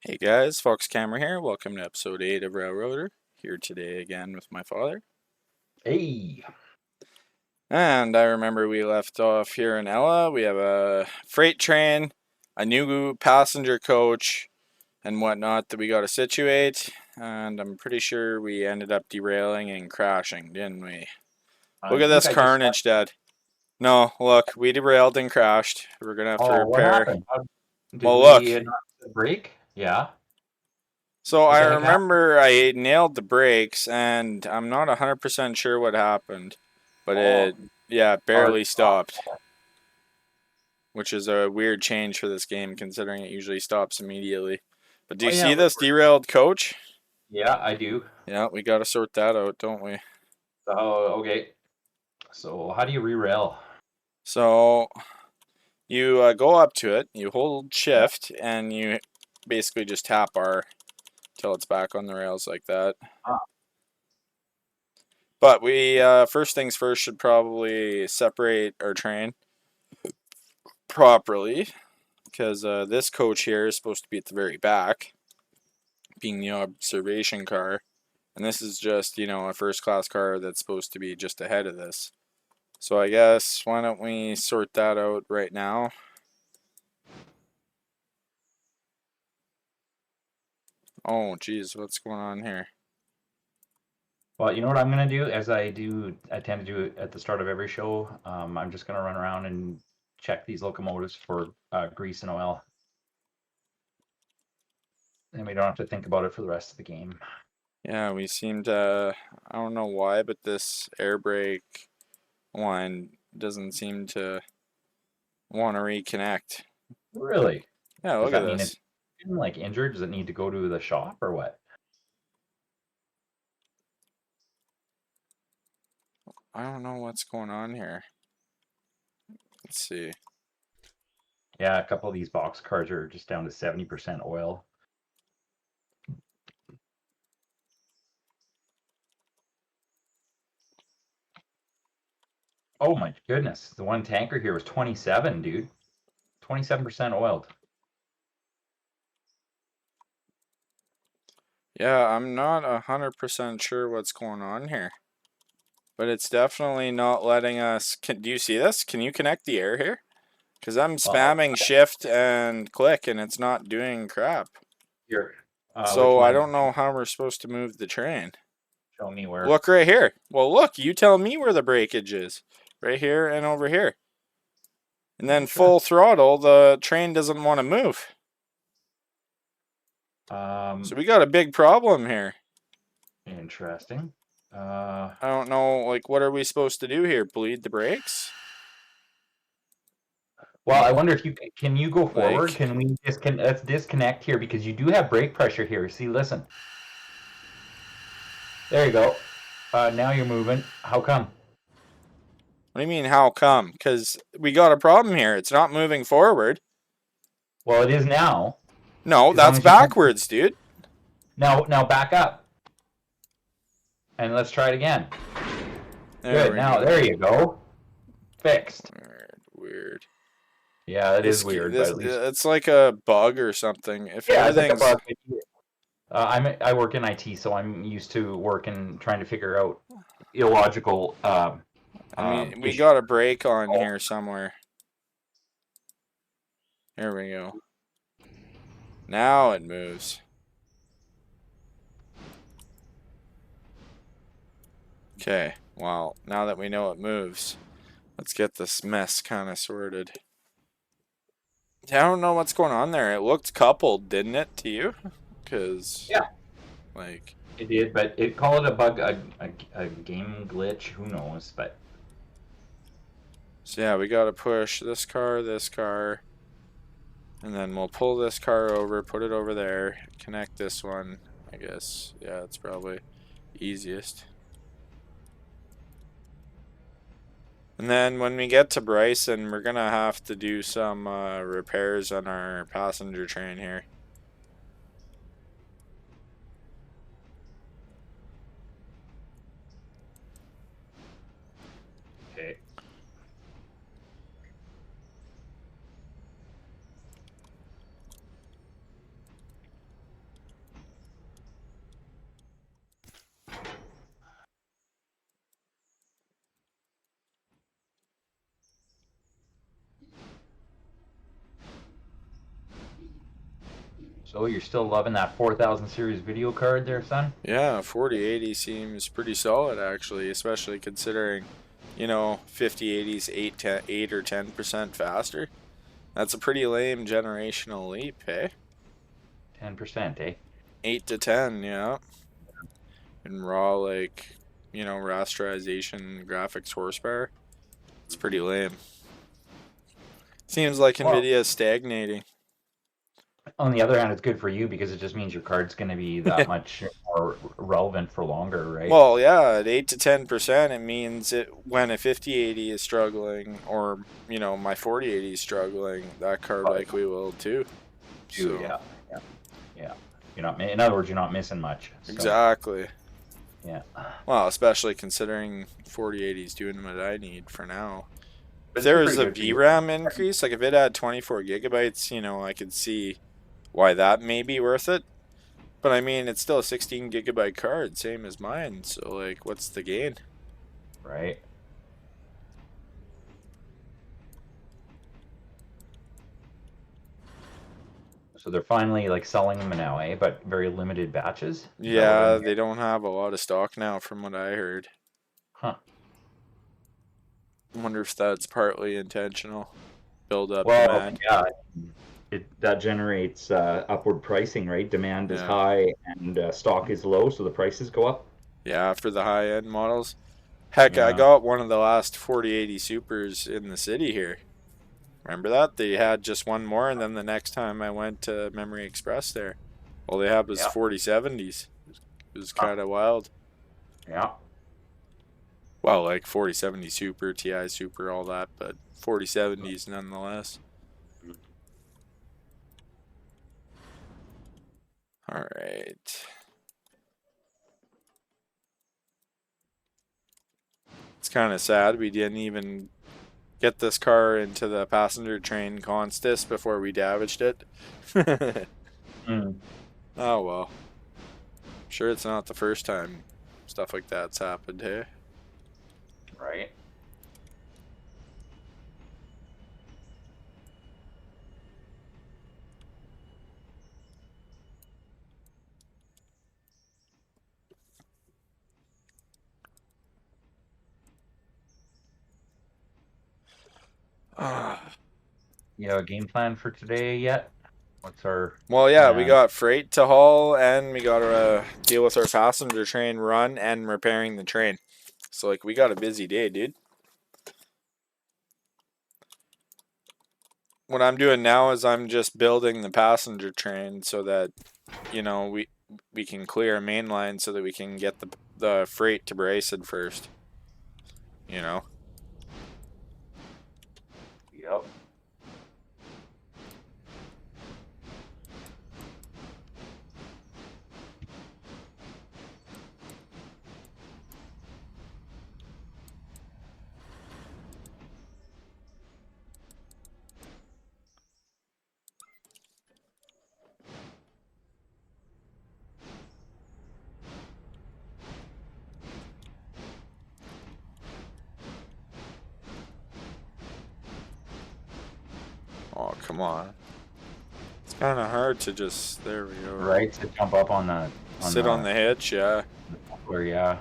Hey guys, Fox Camera here. Welcome to episode 8 of Railroader. Here today again with my father. Hey. And I remember we left off here in Ella. We have a freight train, a new passenger coach, and whatnot that we got to situate. And I'm pretty sure we ended up derailing and crashing, didn't we? I Look at think this I just carnage, Dad. No, look, we derailed and crashed. We're gonna have to Oh, what repair. happened? Did Well, we look. not break? Yeah. So What I the heck happened? remember I nailed the brakes, and I'm not 100% sure what happened, but Oh, yeah, hard barely stop. stopped, which is a weird change for this game considering it usually stops immediately. But do Oh you yeah, see this derailed coach? yeah, I do. Yeah, we got to sort that out, don't we? Oh, okay. So how do you re-rail? So you go up to it, you hold Yeah. shift, and you basically just tap R till it's back on the rails like that. Ah, But we, first things first, should probably separate our train properly, because this coach here is supposed to be at the very back, being the observation car, and this is just, a first class car that's supposed to be just ahead of this. So I guess, why don't we sort that out right now? Oh, geez, what's going on here? well, you know what I'm gonna do, as I tend to do it at the start of every show. I'm just gonna run around and check these locomotives for grease and oil, and we don't have to think about it for the rest of the game. Yeah, we seem to, I don't know why, but this air brake one doesn't seem to want to reconnect. Really? Yeah, Does look at that mean it's this. like injured? Does it need to go to the shop or what? I don't know what's going on here. Let's see. Yeah, a couple of these box cars are just down to 70% oil. Oh my goodness. The one tanker here was 27, dude. 27% oiled. Yeah, I'm not 100% sure what's going on here. But it's definitely not letting us. Do you see this? Can you connect the air here? Because I'm Well, spamming shift and click and it's not doing crap. here. Which So I one? don't know how we're supposed to move the train. Show me where. Look right here. Well, look, you tell me where the breakage is. Right here and over here. And then full throttle, the train doesn't want to move. So we got a big problem here. Interesting. I don't know, like, what are we supposed to do here? Bleed the brakes? Well, I wonder if can you go forward? Like, Can we let's disconnect here because you do have brake pressure here. See, listen. There you go. Now you're moving. How come? what do you mean, how come? Because we got a problem here. It's not moving forward. Well, it is now. No, As long that's as you don't. backwards, dude. Now back up. And let's try it again. There Good. we Now, go. there you go. Fixed. Weird. Yeah, it is This weird, but this at least it's like a bug or something. If yeah, it's like a everything's, bug. I work in IT, so I'm used to working trying to figure out illogical I mean, we issues. got a break on here somewhere. Here we go. Now it moves. Okay. Well, now that we know it moves, let's get this mess kind of sorted. I don't know what's going on there. It looked coupled, didn't it, to you? Because, Yeah, like, it did, but call it a bug, a game glitch. Who knows? But so yeah, we got to push this car, and then we'll pull this car over, put it over there, connect this one, I guess. Yeah, it's probably easiest. And then when we get to Bryson, we're going to have to do some repairs on our passenger train here. okay. So you're still loving that 4000 series video card there, son? Yeah, 4080 seems pretty solid actually, especially considering, 5080's 8 or 10% faster. That's a pretty lame generational leap, hey? 10%, eh? 8 to 10, yeah. In raw, rasterization graphics horsepower. It's pretty lame. Seems like Well, Nvidia is stagnating. on the other hand, it's good for you because it just means your card's going to be that much more relevant for longer, right? Well, yeah, at 8 to 10%, it means when a 5080 is struggling, or, my 4080 is struggling, that card Probably likely will too. too, So, yeah, yeah, yeah. You're not, in other words, you're not missing much. So, exactly. yeah. Well, especially considering 4080 is doing what I need for now. But If it's there still was pretty a good for you. VRAM increase, like if it had 24 gigabytes, I could see why that may be worth it. But I mean, it's still a 16 gigabyte card, same as mine. So, like, what's the gain? Right. So they're finally like selling them now, eh? But very limited batches. Is that what Yeah, I'm they hearing? don't have a lot of stock now, from what I heard. Huh. I wonder if that's partly intentional. Build up Well, demand. yeah, that generates upward pricing, right? Demand is Yeah. high and stock is low, so the prices go up. Yeah, after the high end models. Heck, I Yeah. got one of the last 4080 Supers in the city here. Remember that? They had just one more, and then the next time I went to Memory Express there, all they had was Yeah. 4070s. It was Huh. kind of wild. Yeah. Well, like 4070 Super, TI Super, all that, but 4070s nonetheless. All right. It's kind of sad we didn't even get this car into the passenger train consist before we damaged it. Mm. Oh well. Sure, it's not the first time stuff like that's happened, hey? Right. You have a game plan for today yet? What's our Well, yeah, we plan? got freight to haul, and we got to deal with our passenger train run and repairing the train. So, like, we got a busy day, dude. What I'm doing now is I'm just building the passenger train so that, we can clear a main line so that we can get the freight to Bryson first. You know. Yep. Oh, come on. It's kind of hard to just, there we go. Right, to jump up on the Sit on the hitch, yeah. where, yeah.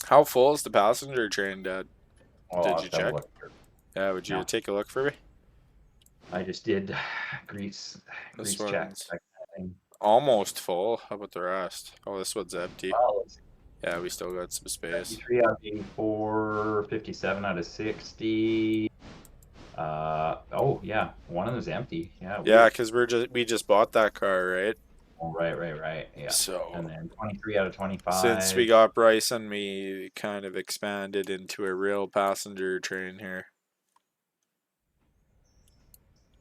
How full is the passenger train, Dad? Well, I'll Did have you to have a check? look here. Yeah, would you No, take a look for me? I just did grease This grease check. one's That kind of thing. almost full. How about the rest? Oh, this one's empty. Well, it's Yeah, we still got some space. 73 out of 84, 57 out of 60. Oh yeah, one of them's empty. Yeah, Yeah, weird. because we just bought that car, right? Oh, right, right, right. Yeah. So And then 23 out of since we 25. got Bryson, we kind of expanded into a real passenger train here.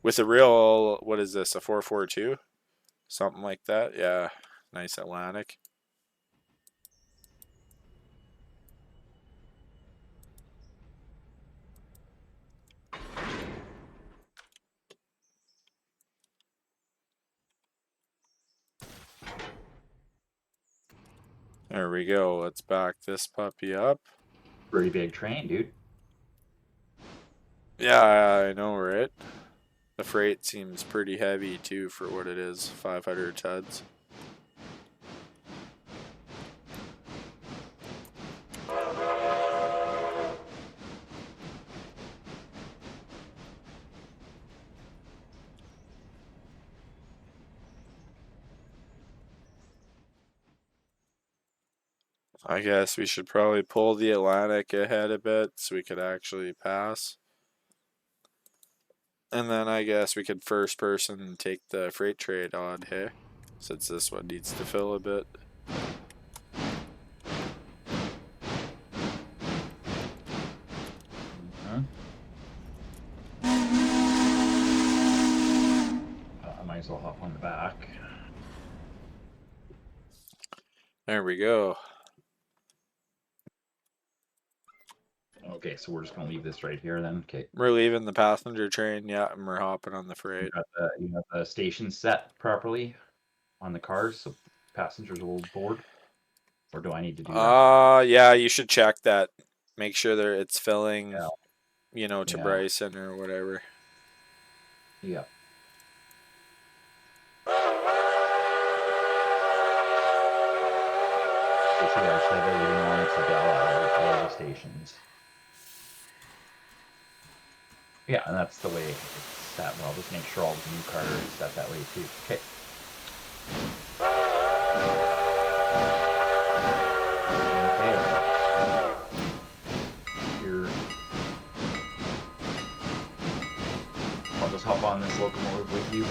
With a real, what is this, a 442? Something like that. Yeah, nice Atlantic. There we go. Let's back this puppy up. Pretty big train, dude. Yeah, I know, right? The freight seems pretty heavy too for what it is. 500 tons. I guess we should probably pull the Atlantic ahead a bit so we could actually pass. And then I guess we could first person take the freight trade on, hey? Since this one needs to fill a bit. I might as well hop on the back. There we go. Okay, so we're just gonna leave this right here then. Okay. We're leaving the passenger train, yeah, and we're hopping on the freight. You got the station set properly on the cars so passengers will board? Or do I need to do that? Yeah, you should check that. Make sure that it's filling, Yeah. you know, to Yeah. Bryson or whatever. Yeah. So I should have everything on to all the stations. Yeah, and that's the way it's set. I'll just make sure all the new cars are set that way too. Okay. Here. I'll just hop on this locomotive with you.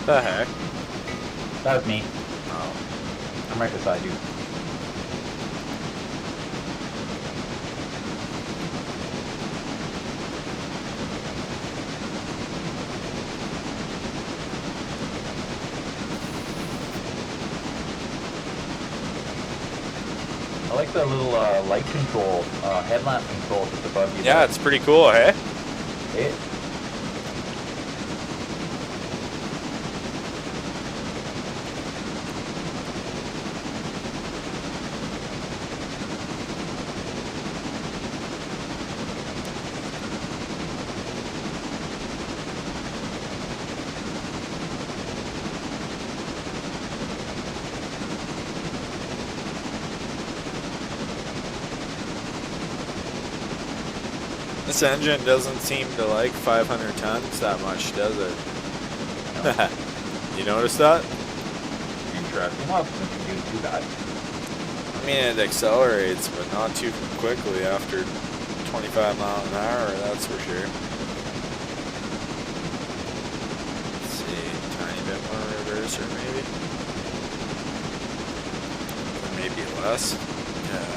The heck? That was me. Oh. I'm right beside you. I like the little light control, headlamp control just above you. Yeah, it's pretty cool, hey? It, This engine doesn't seem to like 500 tons that much, does it? no. You notice that? Interesting. Well, it doesn't do too bad. I mean, it accelerates, but not too quickly after 25 miles an hour, that's for sure. Let's see, tiny bit more reverser maybe? Or maybe less. Yeah.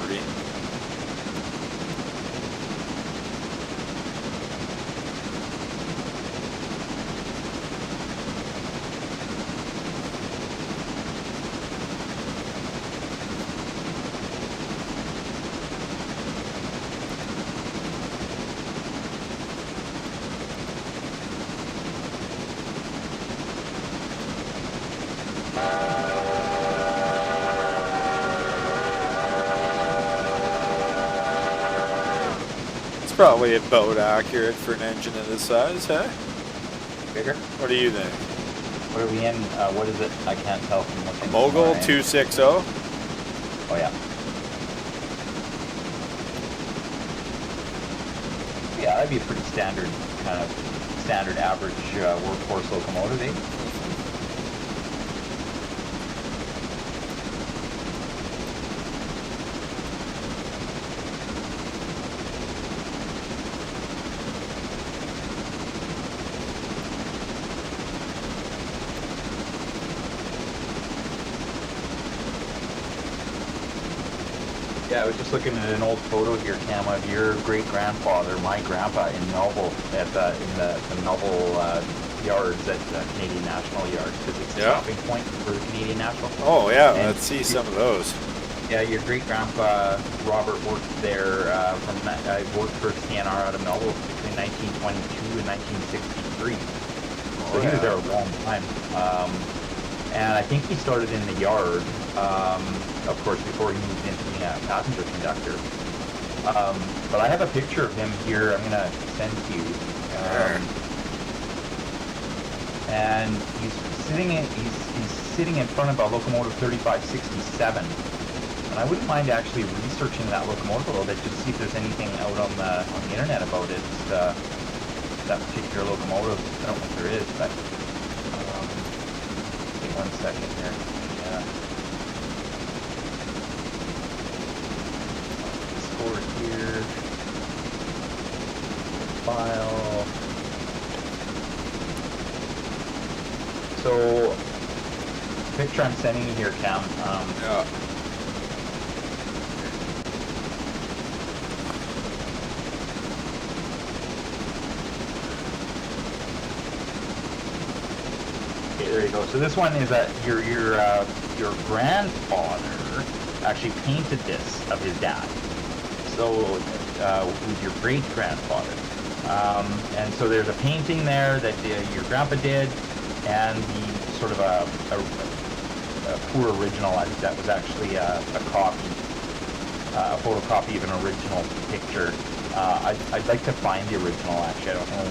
40. Probably about accurate for an engine of this size, huh? Bigger? What do you think? What are we in? What is it? I can't tell from looking. Mogul 260. Oh yeah. Yeah, that'd be a pretty standard average workhorse locomotive, eh? Yeah, I was just looking at an old photo here, Cam, of your great-grandfather, my grandpa, in Melville, in the Melville yards at the Canadian National Yards, because it's the stopping point for the Canadian National. Oh, yeah, and let's see some of those. Yeah, your great-grandpa, Robert, worked there, worked for CNR out of Melville between 1922 and 1963. So he was there a long time. And I think he started in the yard, of course, before he moved into being a passenger conductor. But I have a picture of him here I'm going to send to you. And he's sitting in front of a locomotive 3567. And I wouldn't mind actually researching that locomotive a little bit, just to see if there's anything out on the internet about it, that particular locomotive. I don't know if there is, but... 1 second here. Yeah. Score here. File. So, picture I'm sending you here, Cam. Yeah. There you go. So this one is that your grandfather actually painted this of his dad. So with your great grandfather, and so there's a painting there that your grandpa did, and the sort of a poor original. I think that was actually a copy, a photocopy of an original picture. I'd like to find the original, actually. I don't know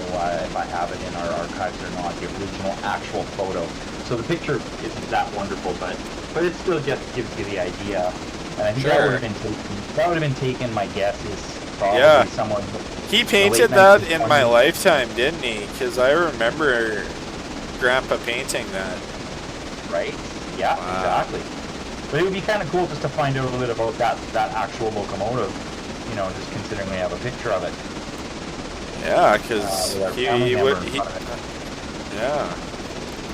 if I have it in our archives or not, the original actual photo. So the picture isn't that wonderful, but it still just gives you the idea. And I think that would have been taken, my guess is probably someone... He painted that in my lifetime, didn't he? Because I remember Grandpa painting that. Right? Yeah, exactly. But it would be kind of cool just to find out a little bit about that actual locomotive. You know, just considering we have a picture of it. Yeah, because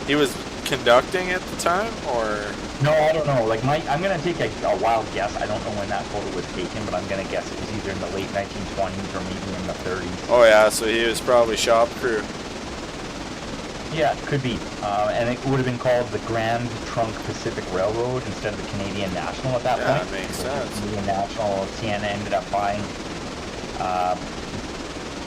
he was conducting at the time, or no, I don't know. Like I'm gonna take a wild guess. I don't know when that photo was taken, but I'm gonna guess it was either in the late 1920s or maybe in the 30s. Oh yeah, so he was probably shop crew. Yeah, could be. And it would have been called the Grand Trunk Pacific Railroad instead of the Canadian National at that point. Yeah, that makes sense. Canadian National, CN ended up buying.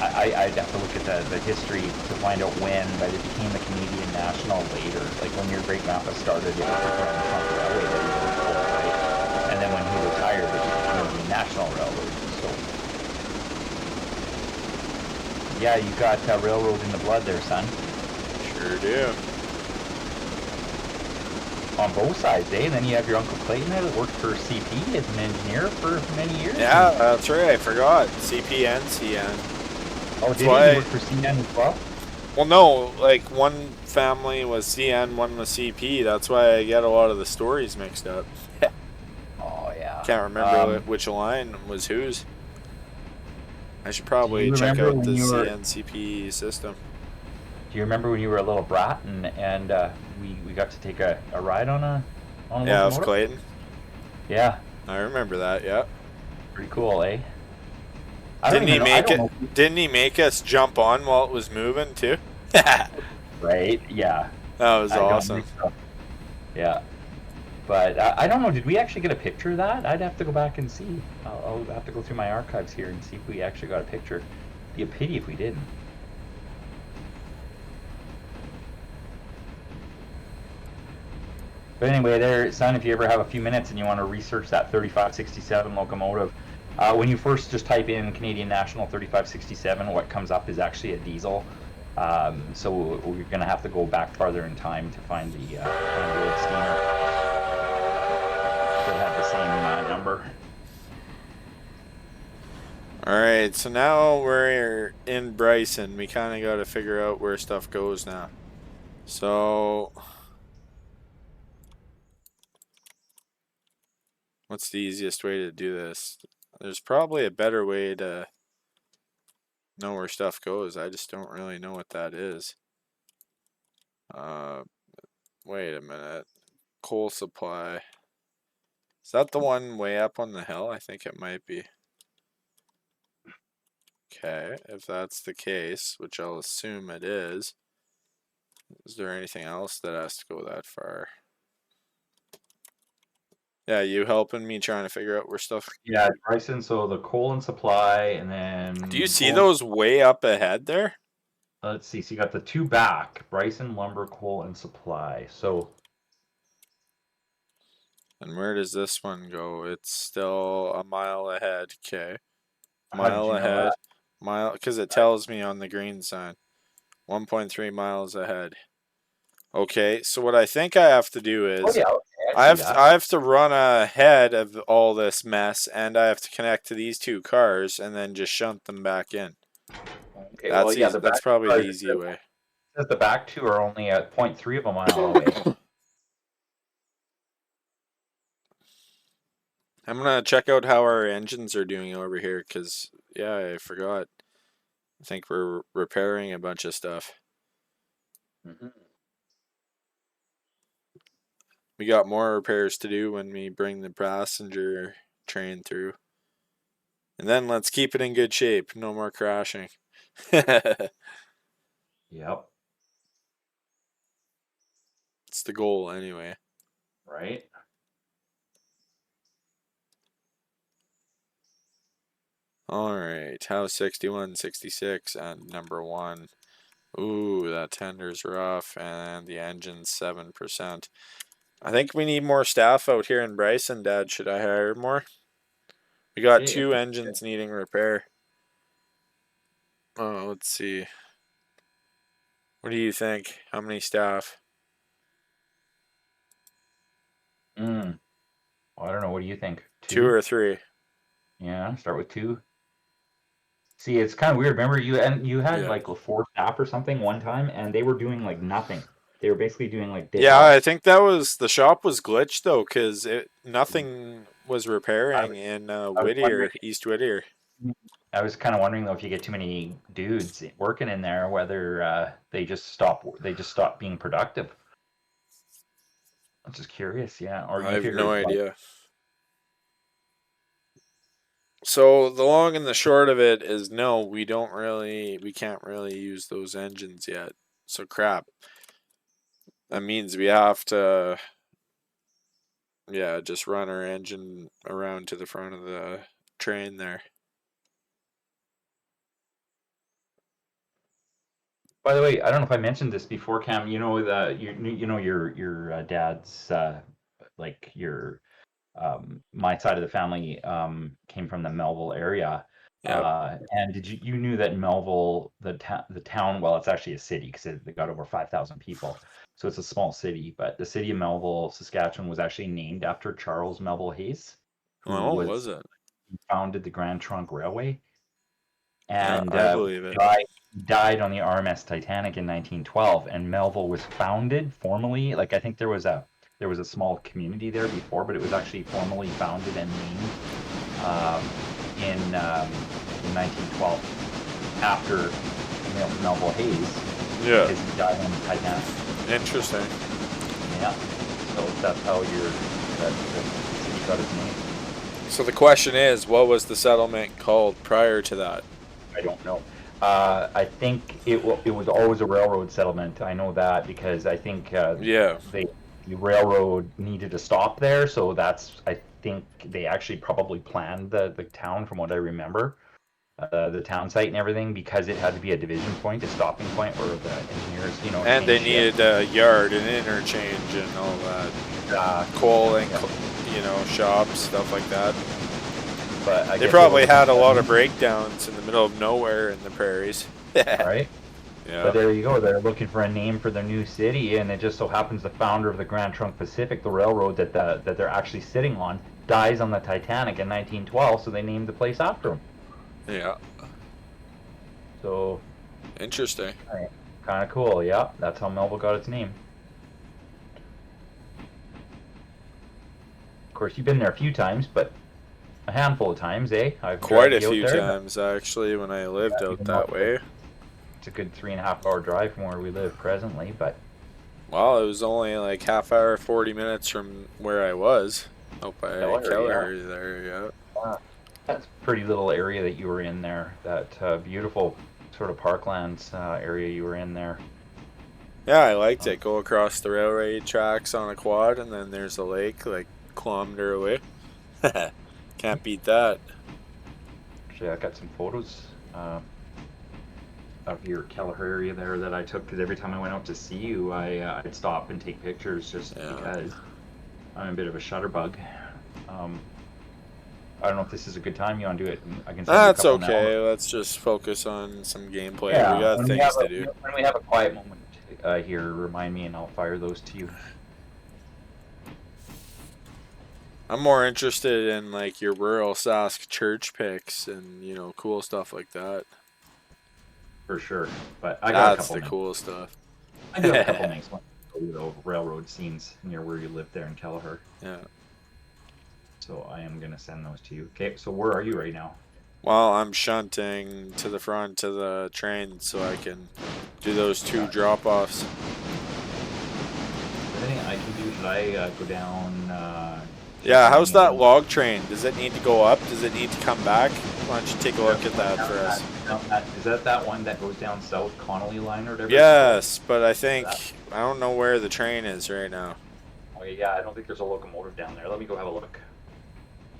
I'd have to look at the history to find out when, but it became the Canadian National later. Like when your great-grandpa started, it was the Grand Trunk Railway that he worked for, right? And then when he retired, it was the Canadian National Railroad. So, yeah, you got railroad in the blood there, son. Sure do. On both sides, eh? And then you have your Uncle Clayton there that worked for CP as an engineer for many years. Yeah, that's right. I forgot. CP and CN. Oh, did he work for CN as well? Well, no. Like, one family was CN, one was CP. That's why I get a lot of the stories mixed up. Oh, yeah. Can't remember which line was whose. I should probably check out the CN-CP system. Do you remember when you were a little brat and we got to take a ride on a locomotive? Of Clayton? Yeah. I remember that, yeah. Pretty cool, eh? Didn't he make us jump on while it was moving too? Right, yeah. That was awesome. So. Yeah. But I don't know, did we actually get a picture of that? I'd have to go back and see. I'll have to go through my archives here and see if we actually got a picture. It'd be a pity if we didn't. But anyway, there, son, if you ever have a few minutes and you want to research that 3567 locomotive, when you first just type in Canadian National 3567, what comes up is actually a diesel. So we're going to have to go back farther in time to find the wood steamer. They have the same number. Alright, so now we're in Bryson. We kind of got to figure out where stuff goes now. So, what's the easiest way to do this? There's probably a better way to know where stuff goes. I just don't really know what that is. Wait a minute. Coal supply. Is that the one way up on the hill? I think it might be. Okay, if that's the case, which I'll assume it is there anything else that has to go that far? Yeah, you helping me trying to figure out where stuff. Yeah, Bryson. So the coal and supply, and then Do you see coal. those way up ahead there? Let's see. So you got the two back: Bryson, lumber, coal, and supply. So. And where does this one go? It's still a mile ahead. Okay. How did Mile you know ahead. that? Mile, because it tells me on the green sign. 1.3 miles ahead. Okay, so what I think I have to do Oh is yeah, okay, I see that. I have to run ahead of all this mess, and I have to connect to these two cars and then just shunt them back in. Okay, well, That's yeah, easy. the That's back probably the cars, easy way. says the back two are only at 0.3 of a mile away. I'm gonna check out how our engines are doing over here, cause yeah, I forgot. I think we're repairing a bunch of stuff. Mm-hmm. We got more repairs to do when we bring the passenger train through. And then let's keep it in good shape. No more crashing. It's Yep. the goal anyway. Right. Alright, house 61, 66, and number 1. Ooh, that tender's rough, and the engine's 7%. I think we need more staff out here in Bryson, Dad. Should I hire more? We got Okay. 2 engines needing repair. Oh, let's see. What do you think? How many staff? Well, I don't know. What do you think? 2 Two? or 3? Yeah, start with two. See, it's kind of weird. Remember, you had Yeah. like 4 staff or something one time, and they were doing like nothing. They were basically doing like day Yeah, I off. think that was the shop was glitched though, cause nothing was I, repairing in I was wondering. Whittier, East Whittier. I was kind of wondering though if you get too many dudes working in there, whether they just stop being productive. I'm just curious, yeah. Or I you have figure no like, idea. So the long and the short of it is no, we can't really use those engines yet. So crap. That means we have to, yeah, just run our engine around to the front of the train there. by the way, I don't know if I mentioned this before, Cam. You know your dad's like your my side of the family came from the Melville area. Yep. And you knew that Melville, the town, well, it's actually a city because they got over 5,000 people. So it's a small city, but the city of Melville, Saskatchewan was actually named after Charles Melville Hayes, who Well, was it? founded the Grand Trunk Railway. Yeah, And I believe it. died on the RMS Titanic in 1912. And Melville was founded formally, like I think there was a small community there before, but it was actually formally founded and named um, in 1912 after Melville Hayes, Yeah. because he died on the Titanic. Interesting. Yeah, so that's how that the city got its name. So the question is, what was the settlement called prior to that? I don't know. I think it was always a railroad settlement. I know that because I think Yeah. the railroad needed to stop there, so I think they actually probably planned the town from what I remember, the town site and everything, because it had to be a division point, a stopping point where the engineers, And they change shift. needed a yard and interchange and all that. Coal and, shops, stuff like that. But I They guess it probably wasn't had a lot of breakdowns in the middle of nowhere in the prairies. right. But Yeah. there you go. They're looking for a name for their new city, and it just so happens the founder of the Grand Trunk Pacific, the railroad that they're actually sitting on, dies on the Titanic in 1912, so they named the place after him. Yeah. So, Interesting. kind of cool. Yeah, that's how Melville got its name. Of course, you've been there a few times, but a handful of times, eh? I've Quite dragged a you out few there. times actually when I lived out Even though that way. it's a good 3.5 hour drive from where we live presently, but Well, it was only like half hour, 40 minutes from where I was. Out by Keller, yeah. Keller there, yeah. That's a pretty little area that you were in there. That beautiful sort of parklands area you were in there. Yeah, I liked Um, it. Go across the railway tracks on a quad, and then there's a lake like a kilometer away. Can't beat that. Actually, I got some photos of your Keller area there that I took because every time I went out to see you, I'd stop and take pictures just Yeah. because I'm a bit of a shutterbug. Um, I don't know if this is a good time you want to do it. I can send you a That's couple now. okay. Let's just focus on some gameplay. We Yeah, got things to do. when we have a quiet moment here, remind me and I'll fire those to you. I'm more interested in like your rural Sask church pics and cool stuff like that. For sure. But I got a That's couple the now. cool stuff. I do have a couple nice ones. The railroad scenes near where you live there in Kelleher. Yeah. So I am gonna send those to you. Okay, so where are you right now? Well, I'm shunting to the front of the train so I can do those two Got it. drop-offs. Anything I can do? Should I go down? Check Yeah, on how's any of that those? log train? Does it need to go up? Does it need to come back? Why don't you take a look at that for us? Is that one that goes down South Connolly line or whatever it's called? Yes, but I think That? I don't know where the train is right now. Oh yeah, I don't think there's a locomotive down there. Let me go have a look.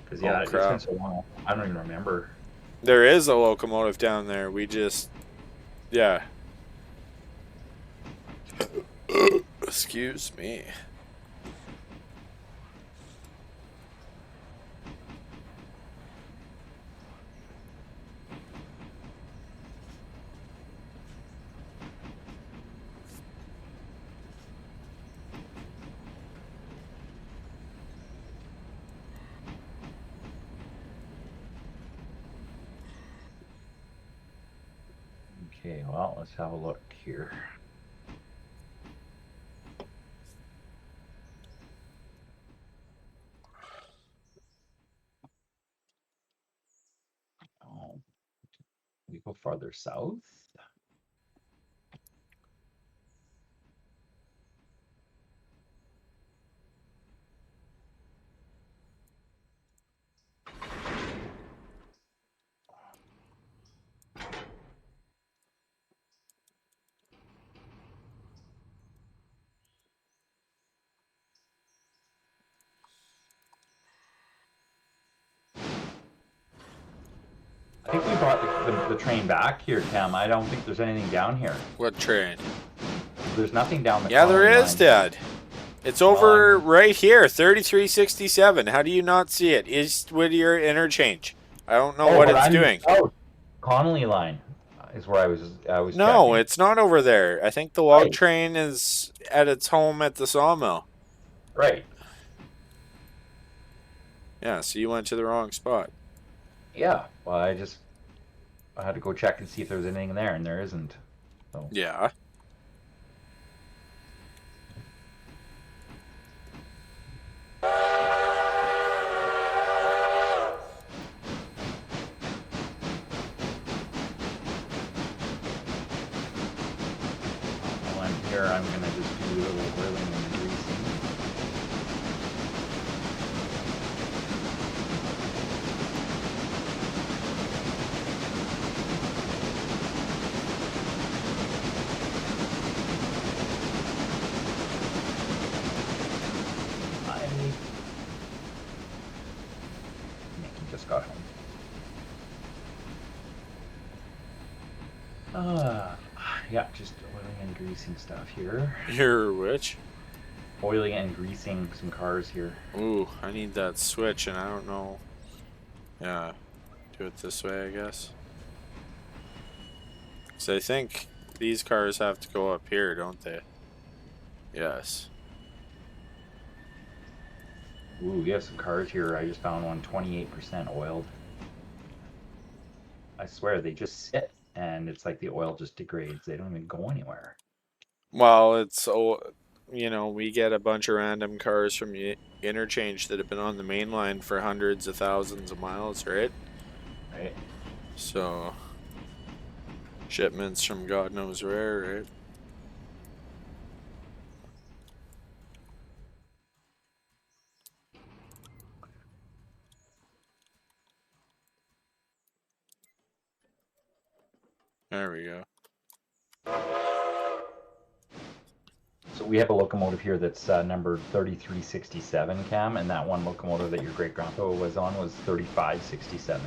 Because Oh yeah, it's been crap. so long. I don't even remember. There is a locomotive down there. We just yeah. Excuse me. Okay, well, let's have a look here. Oh, we go farther south. I think we brought the train back here, Cam. I don't think there's anything down here. What train? There's nothing down the Yeah, there Connolly is, line. Dad. It's Well, over right here, 3367. How do you not see it? East Whittier interchange. I don't know oh, what but it's I'm doing. south. Connolly line is where I was No, checking. it's not over there. I think the log Right, train is at its home at the sawmill. right. Yeah, so you went to the wrong spot. Yeah. Well, I had to go check and see if there was anything there, and there isn't. So Yeah. while I'm here, I'm gonna just do a little oiling and greasing. I Nikki just got home. Uh, yeah, just oiling and greasing stuff here. You're which? Oiling and greasing some cars here. Ooh, I need that switch, and I don't know. Yeah, do it this way, I guess. So I think these cars have to go up here, don't they? Yes. Ooh, we have some cars here. I just found one 28% oiled. I swear they just sit and it's like the oil just degrades. They don't even go anywhere. Well, it's you know, we get a bunch of random cars from interchange that have been on the main line for hundreds of thousands of miles, right? Right? So shipments from God knows where, right? There we go. So we have a locomotive here that's numbered 3367, Cam, and that one locomotive that your great grandpa was on was 3567.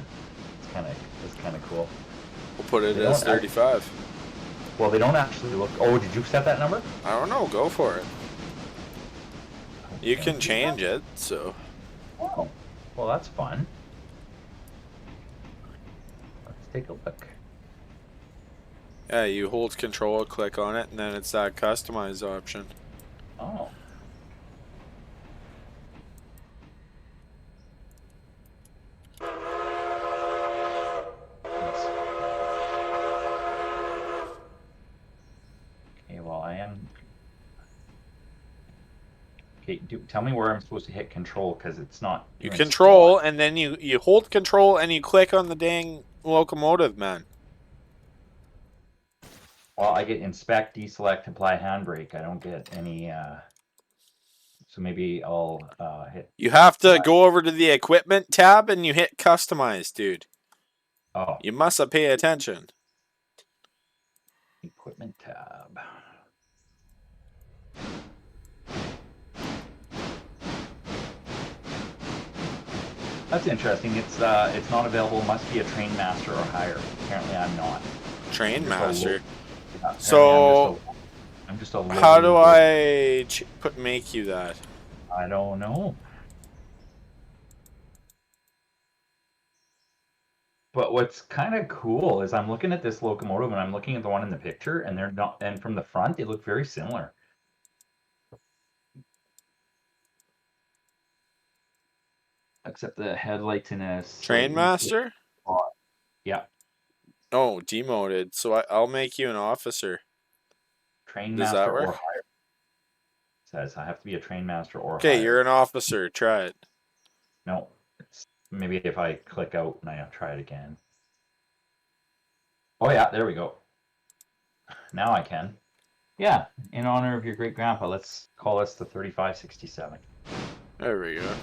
It's kind of cool. We'll put it They as don't 35. Well, they don't actually look. Oh, did you set that number? I don't know. Go for it. You Okay. can change it, so. Oh, well, that's fun. Let's take a look. Yeah, you hold control, click on it, and then it's that customize option. Oh. Okay, well, I am. Okay, tell me where I'm supposed to hit control because it's not. You doing control, squat. and then you hold control, and you click on the dang locomotive, man. Well, I get inspect, deselect, apply handbrake. I don't get any. So maybe I'll hit. You have to Apply. go over to the equipment tab, and you hit customize, dude. Oh, You must have pay attention. equipment tab. That's interesting. It's not available. Must be a train master or higher. Apparently, I'm not. Train master. Yeah, So I'm just a how do low. I make you that? I don't know. But what's kind of cool is I'm looking at this locomotive and I'm looking at the one in the picture, and they're not. And from the front, they look very similar. Except the headlights in a Train slightly different master? spot. Yeah, Oh, demoted. So I'll make you an officer. train Does that master or work? higher. Says I have to be a train master or Okay, higher. you're an officer. Try it. No, maybe if I click out and I try it again. Oh yeah, there we go. Now I can. Yeah, in honor of your great grandpa, let's call us the 3567. There we go.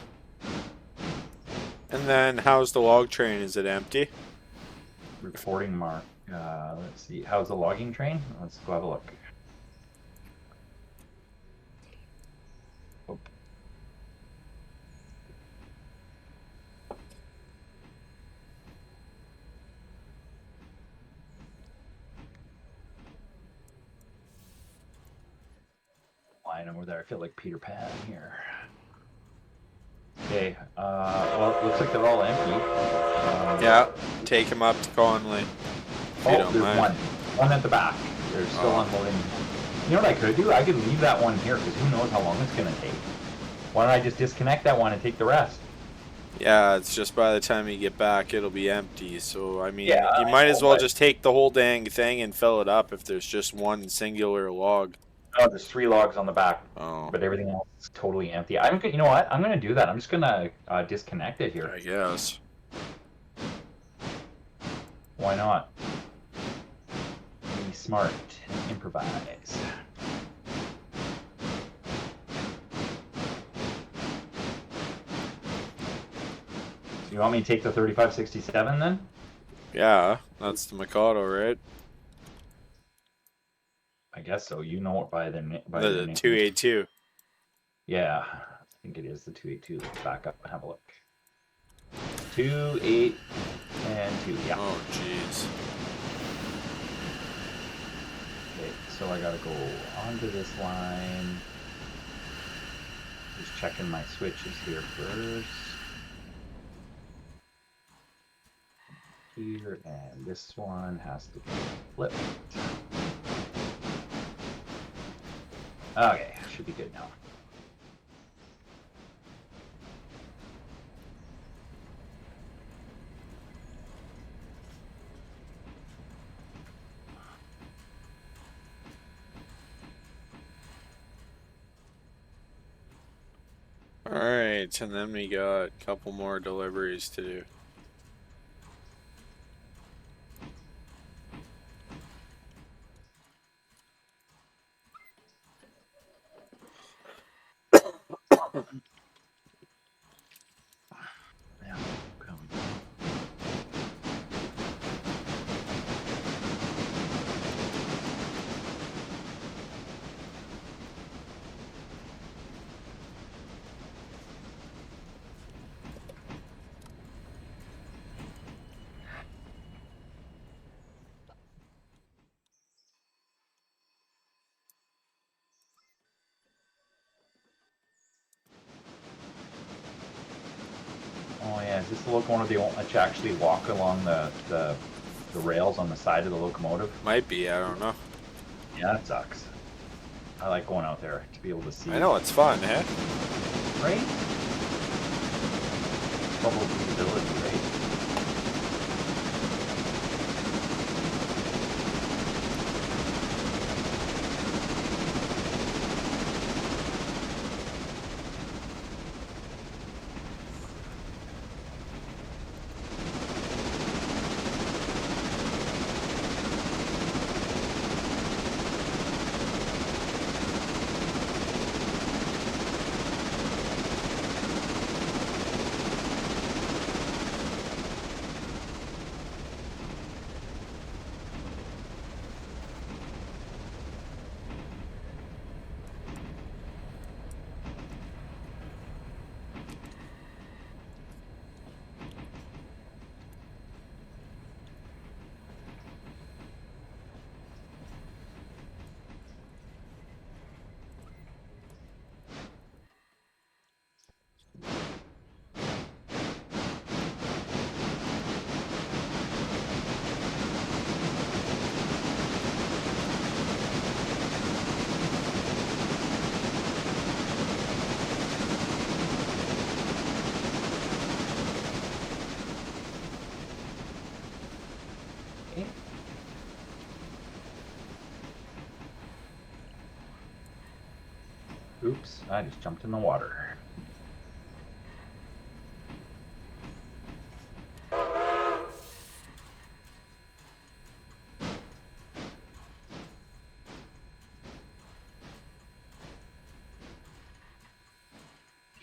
And then how's the log train? Is it empty? Reporting mark. Let's see. How's the logging train? Let's go have a look. Oh. Line over there. I feel like Peter Pan here. Okay. Well, it looks like they're all empty. Yeah. Take him up to Conley. Oh, there's one. One at the back. They're still unloading. You know what I could do? I could leave that one here because who knows how long it's going to take. Why don't I just disconnect that one and take the rest? Yeah, it's just by the time you get back, it'll be empty. So, I mean, Yeah, you might as well just take the whole dang thing and fill it up if there's just one singular log. Oh, there's 3 logs on the back, Oh, but everything else is totally empty. You know what? I'm going to do that. I'm just going to disconnect it here. I guess. Why not? Be smart. Improvise. So you want me to take the 3567 then? Yeah, that's the Mikado, right? I guess so. You know it by the name. The 282. Yeah, I think it is the 282. Let's back up and have a look. 2, 8, and 2. Yeah. Oh, jeez. Okay, so I gotta go onto this line. Just checking my switches here first. Here, and this one has to be flipped. Okay, should be good now. Alright, and then we got a couple more deliveries to do. Yeah, come. Oh yeah, is this the locomotive they won't let you actually walk along the rails on the side of the locomotive? Might be, I don't know. Yeah, that sucks. I like going out there to be able to see. I know it's fun, eh? Right? Bubble visibility, right? Okay. Oops, I just jumped in the water.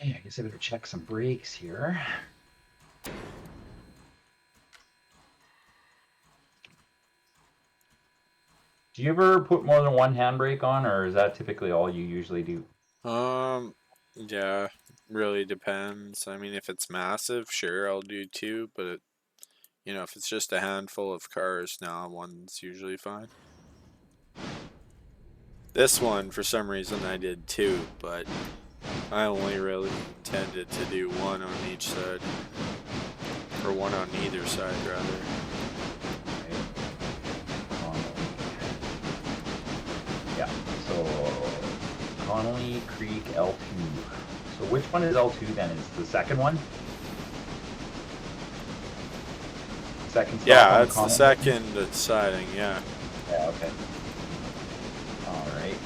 Okay, I guess I better check some brakes here. Do you ever put more than one handbrake on, or is that typically all you usually do? Yeah, really depends. I mean, if it's massive, sure, I'll do two, but if it's just a handful of cars, now one's usually fine. This one, for some reason, I did two, but I only really intended to do one on each side. Or one on either side, rather. Yeah, so Connolly Creek L2. So which one is L2 then? Is the second one? Second stop Yeah, on that's the Connolly? second siding, yeah. Yeah, okay. Alright.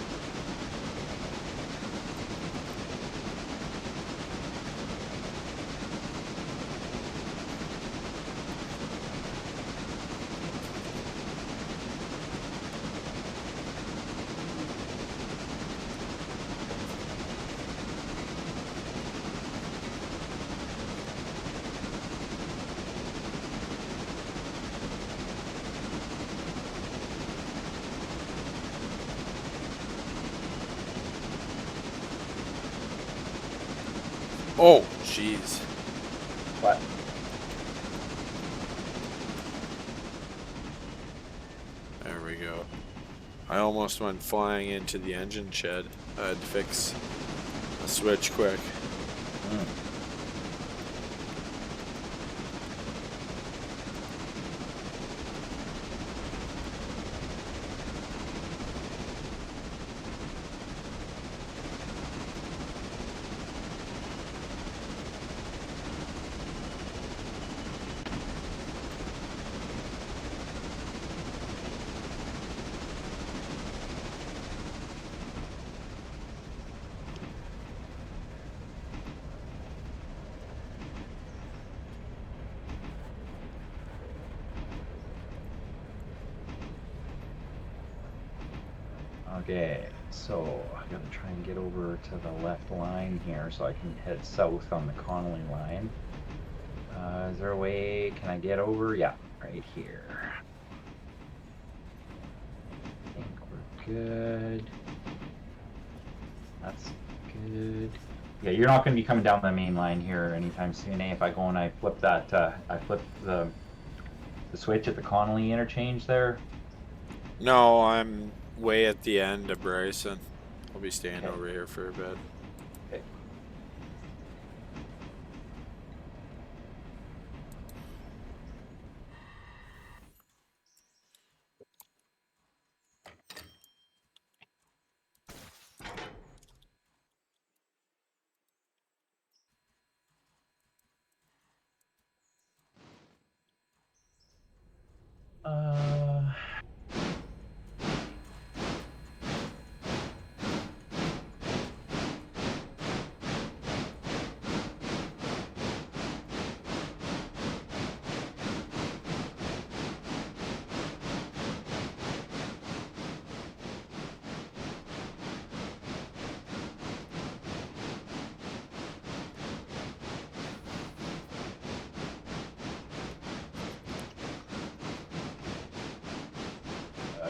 Oh, jeez. What? There we go. I almost went flying into the engine shed. I had to fix a switch quick. Okay, so I gotta try and get over to the left line here so I can head south on the Connolly line. Is there a way? Can I get over? Yeah, right here. I think we're good. That's good. Yeah, you're not going to be coming down the main line here anytime soon, eh? If I go and I flip that, I flip the switch at the Connolly interchange there. No, I'm way at the end of Bryson. I'll be staying Okay. over here for a bit. Okay. Uh,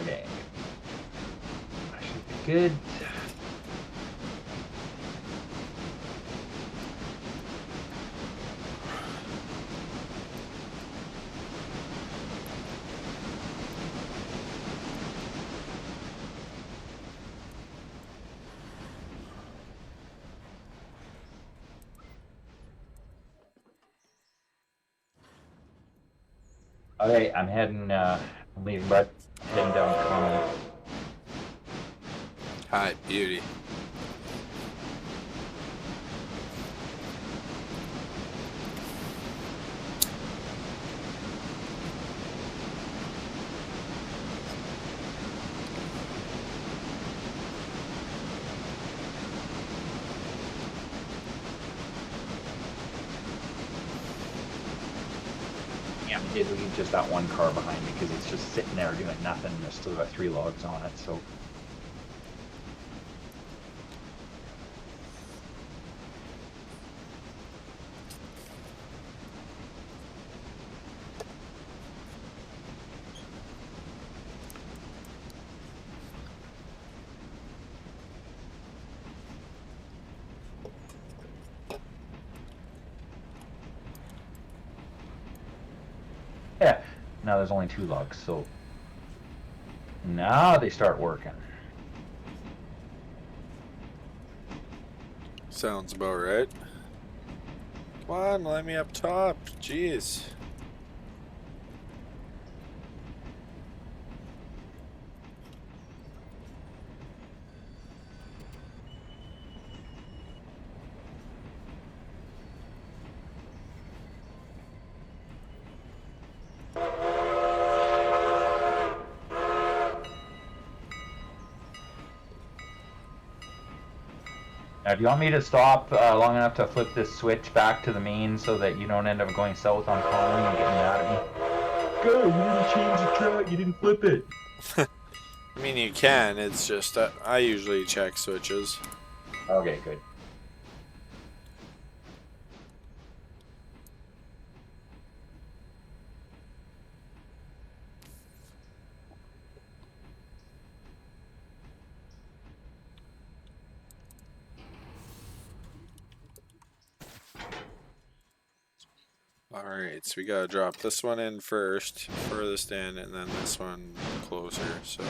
okay. I should be good. Okay, I'm heading, I'm leaving, but heading down Connolly. Hi, beauty. Yeah, we did leave just that one car behind because it's just sitting there doing nothing. There's still got 3 logs on it, so. Yeah, now there's only 2 logs, so now they start working. Sounds about right. Come on, let me up top. Jeez. Now, do you want me to stop long enough to flip this switch back to the main so that you don't end up going south on Colony and getting mad at me? Go, you didn't change the track, you didn't flip it. I mean, you can. It's just I usually check switches. Okay, good. Alright, so we gotta drop this one in first, furthest in, and then this one closer, so.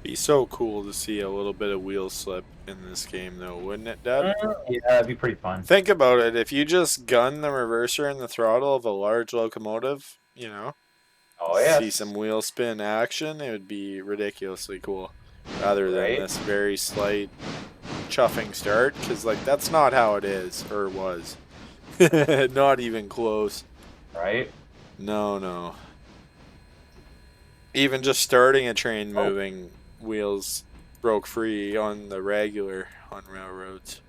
Be so cool to see a little bit of wheel slip in this game, though, wouldn't it, Dad? Yeah, that'd be pretty fun. Think about it. If you just gun the reverser and the throttle of a large locomotive, you know, Oh, see yes. some wheel spin action, it would be ridiculously cool. Rather than Right? this very slight chuffing start, because, like, that's not how it is, or was. Not even close. Right? No, no. Even just starting a train Oh, moving, wheels broke free on the regular on railroads.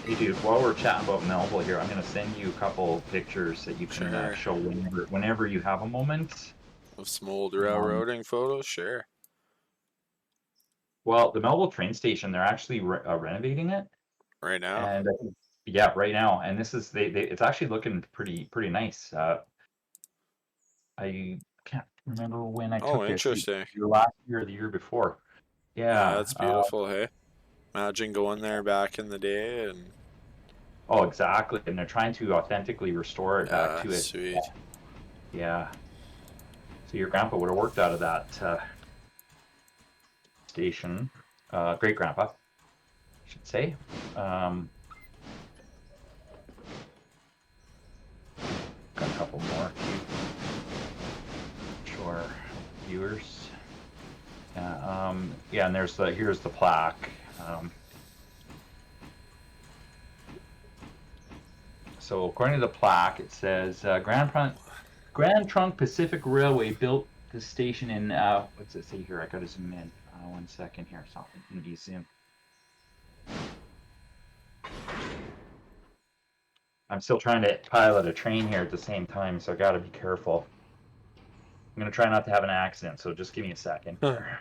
Hey dude, while we're chatting about Melville here, I'm going to send you a couple pictures that you can Sure. show whenever you have a moment. Of some old Um, railroading photos, sure. well, the Melville train station, they're actually renovating it, Right now. and yeah, right now. And this is it's actually looking pretty nice. I can't remember when I Oh, took this, interesting. either last year or the year before. Yeah, Yeah. that's beautiful, hey? Imagine going there back in the day and Oh, exactly. And they're trying to authentically restore it back to its. sweet. Yeah. So your grandpa would have worked out of that station. Great grandpa, I should say. Got a couple more to show our viewers. Yeah, and here's the plaque. So according to the plaque, it says Grand Trunk Pacific Railway built the station in what's it say here? I gotta zoom in. 1 second here. It's not going to be zoom. I'm still trying to pilot a train here at the same time, so I gotta be careful. I'm gonna try not to have an accident, so just give me a second here.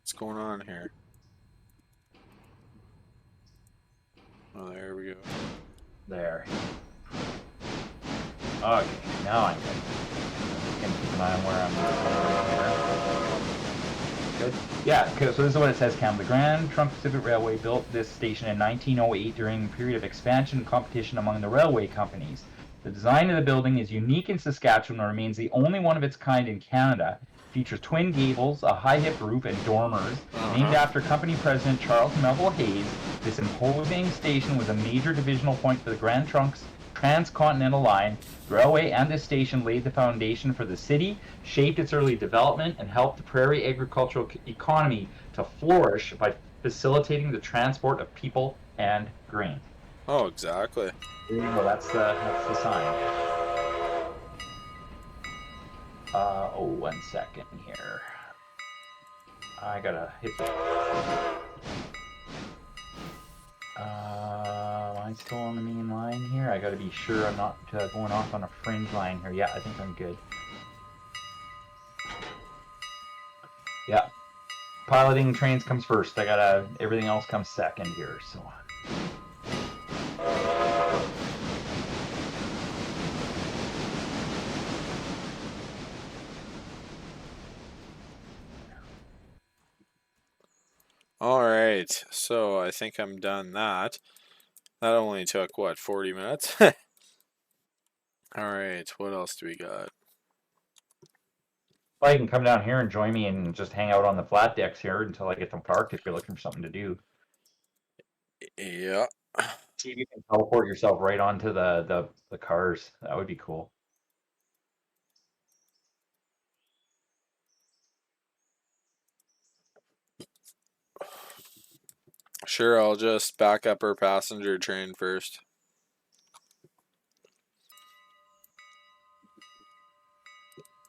What's going on here? Oh, there we go. There. Okay, now I'm good. Can keep an eye on where I'm going here. Good. Yeah, so this is what it says, Cam. The Grand Trunk Pacific Railway built this station in 1908 during a period of expansion and competition among the railway companies. The design of the building is unique in Saskatchewan and remains the only one of its kind in Canada. Features twin gables, a high-hip roof, and dormers. Named after company president Charles Melville Hayes, this imposing station was a major divisional point for the Grand Trunk's transcontinental line. The railway and this station laid the foundation for the city, shaped its early development, and helped the prairie agricultural economy to flourish by facilitating the transport of people and grain. Oh, exactly. There you go. That's the sign. 1 second here. I gotta hit the. Am I still on the main line here? I gotta be sure I'm not going off on a fringe line here. Yeah, I think I'm good. Yeah. Piloting trains comes first. Everything else comes second here, so. All right, so I think I'm done that. That only took, what, 40 minutes? All right, what else do we got? Well, you can come down here and join me and just hang out on the flat decks here until I get them parked if you're looking for something to do. Yeah. See if you can teleport yourself right onto the cars. That would be cool. Sure, I'll just back up our passenger train first.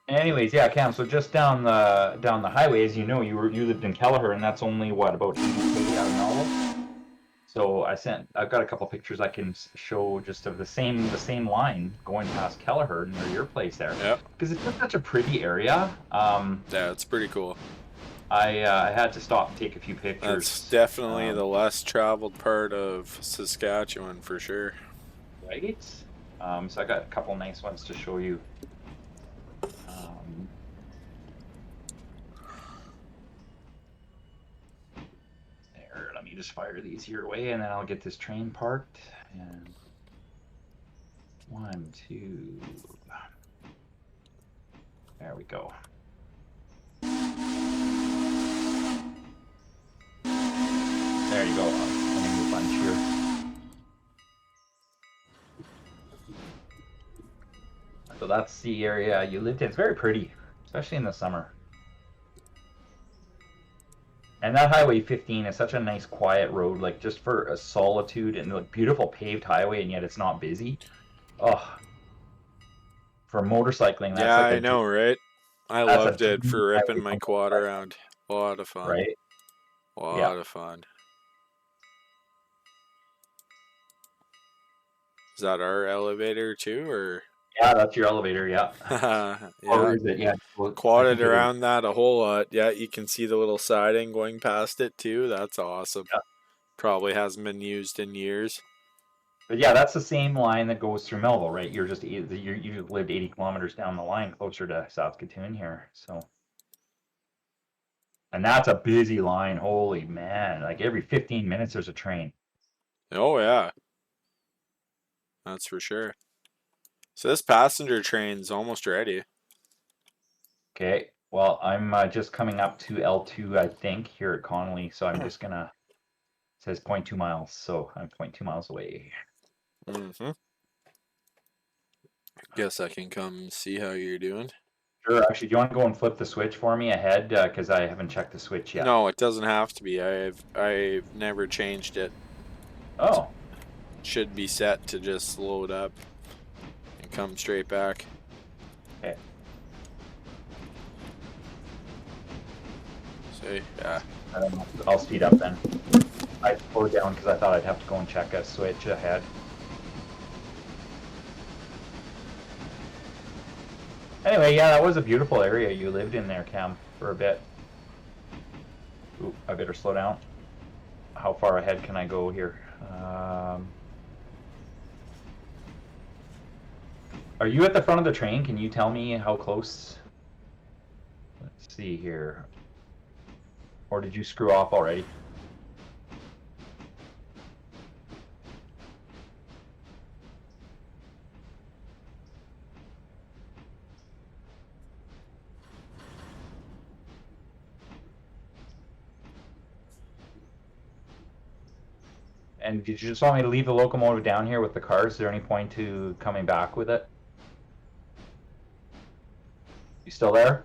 Anyways, yeah, Cam. So just down the highway, as you know, you lived in Kelleher, and that's only what, about 80K out of Melville. So I've got a couple pictures I can show just of the same line going past Kelleher near your place there, Yep. because it's just such a pretty area. Yeah, it's pretty cool. I had to stop and take a few That's pictures. definitely the less traveled part of Saskatchewan for sure. Right? So I got a couple nice ones to show you. Um, there, let me just fire these your way, and then I'll get this train parked. And one, two, there we go. There you go. I'm putting the bunch here. So that's the area you lived in. It's very pretty, especially in the summer. And that Highway 15 is such a nice, quiet road, like just for a solitude and like beautiful paved highway, and yet it's not busy. Oh, for motorcycling, Yeah, that's like I know, right? I that's a loved it dream for ripping highway my for quad motorcycling, around. A lot of fun. right? A Yeah. lot of fun. Is that our elevator too, or? Yeah, that's your elevator, yeah. Or Yeah, is it? Yeah, well, I quadded think it is. around that a whole lot. Yeah, you can see the little siding going past it too. That's awesome. Yeah. Probably hasn't been used in years. But yeah, that's the same line that goes through Melville, right? You lived 80 kilometers down the line, closer to Saskatoon here. So, and that's a busy line. Holy man! Like every 15 minutes, there's a train. Oh yeah, that's for sure. So this passenger train's almost ready. Okay. Well, I'm just coming up to L2, I think, here at Connolly. So I'm just gonna. It says 0.2 miles, so I'm 0.2 miles away. Mm-hmm. Guess I can come see how you're doing. Sure. Actually, do you want to go and flip the switch for me ahead? Because I haven't checked the switch yet. No, it doesn't have to be. I've never changed it. Oh, Should be set to just load up and come straight back. okay. See, yeah. I don't know. I'll speed up then. I slowed down because I thought I'd have to go and check a switch ahead. Anyway, yeah, that was a beautiful area you lived in there, Cam, for a bit. Ooh, I better slow down. How far ahead can I go here? Are you at the front of the train? Can you tell me how close? Let's see here. Or did you screw off already? And did you just want me to leave the locomotive down here with the cars? Is there any point to coming back with it? You still there?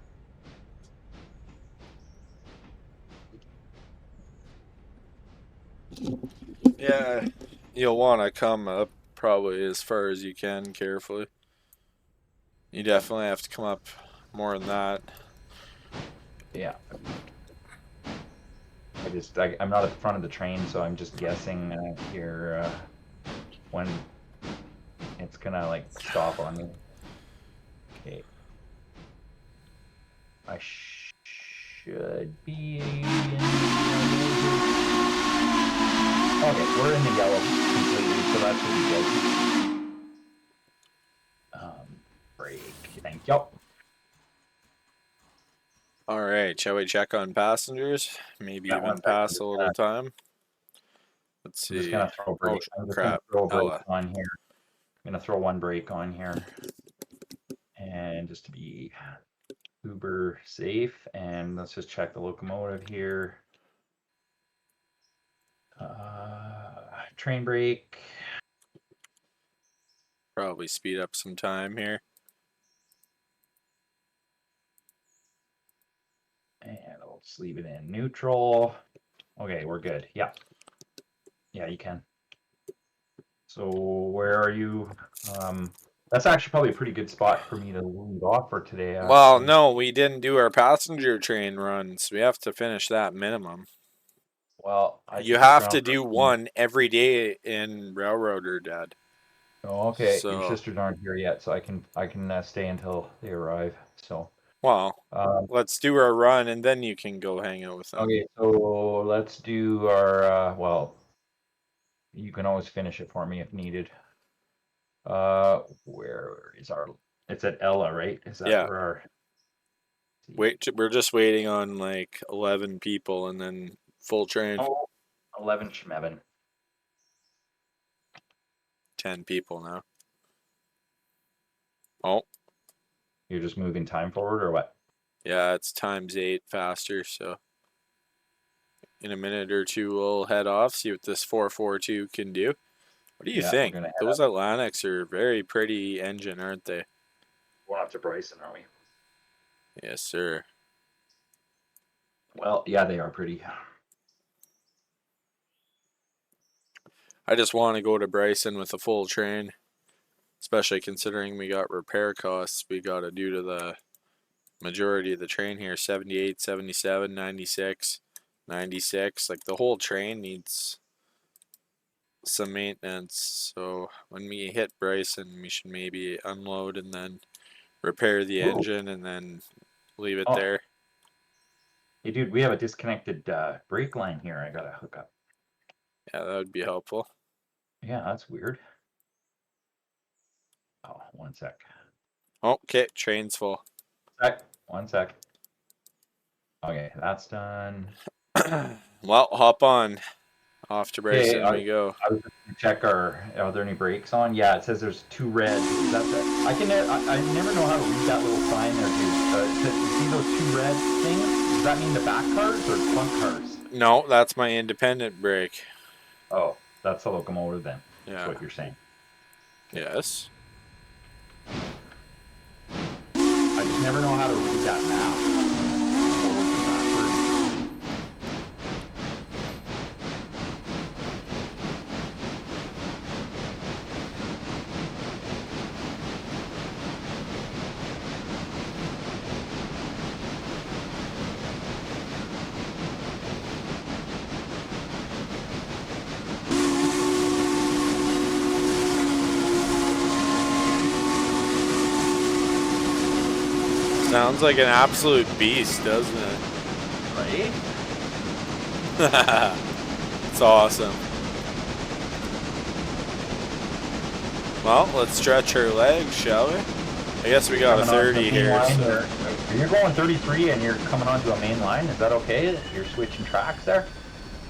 Yeah, you'll want to come up probably as far as you can carefully. You definitely have to come up more than that. Yeah. I'm not at the front of the train, so I'm just guessing here when it's gonna like stop on me. Okay. I should be in Okay, we're in the yellow completely, so that should be good. Break. Thank you. All right, shall we check on passengers? Maybe Yeah, one even second. pass a little time. Let's I'm just see. gonna throw a Oh break. I'm just gonna crap, throw a break Ella. on here. I'm gonna throw one break on here, and just to be uber safe, and let's just check the locomotive here. Train brake. Probably speed up some time here. And I'll just leave it in neutral. Okay, we're good. Yeah. Yeah, you can. So where are you? That's actually probably a pretty good spot for me to lead off for today, Well, actually. no, we didn't do our passenger train runs. We have to finish that minimum. Well, I You can hit have to ground. do one every day in Railroader, Dad. Oh, okay. Your So, sisters aren't here yet, so I can stay until they arrive. So, well, um, let's do our run and then you can go hang out with them. okay. So let's do our. Well, you can always finish it for me if needed. Where is our? It's at Ella, right? Is that Yeah. where our? Wait, we're just waiting on like 11 people and then full train. Oh, 11 Schmevin. 10 people now. Oh, You're just moving time forward or what? yeah, it's times 8 faster. So in a minute or two, we'll head off, see what this 442 can do. What do you Yeah, we're think? gonna head Those up. Atlantics are very pretty engine, aren't they? Going up to Bryson, are we? Yes, sir. Well, yeah, they are pretty. I just want to go to Bryson with a full train, especially considering we got repair costs we got to do to the majority of the train here, 78, 77, 96, 96. Like the whole train needs some maintenance. So when we hit Bryson, we should maybe unload and then repair the Ooh. engine and then leave it Oh, there. hey, dude, we have a disconnected brake line here. I gotta hook up. Yeah, that would be helpful. Yeah, that's weird. Oh, one sec. Okay, train's full. One sec. Okay, that's done. Well, hop on. Off to Okay, Bryson we go. I was just gonna check are there any brakes on? Yeah, it says there's 2 red. That's it. I never know how to read that little sign there, dude. You see those 2 red things? Does that mean the back cars or front cars? No, that's my independent brake. Oh, that's the locomotive then. That's Yeah. what you're saying. Okay. Yes. I just never know how to read that map. Forwards and backwards. Sounds like an absolute beast, doesn't it? Right? It's awesome. Well, let's stretch our legs, shall we? I guess we got a 30 here. So. You're going 33 and you're coming onto a main line. Is that okay? You're switching tracks there?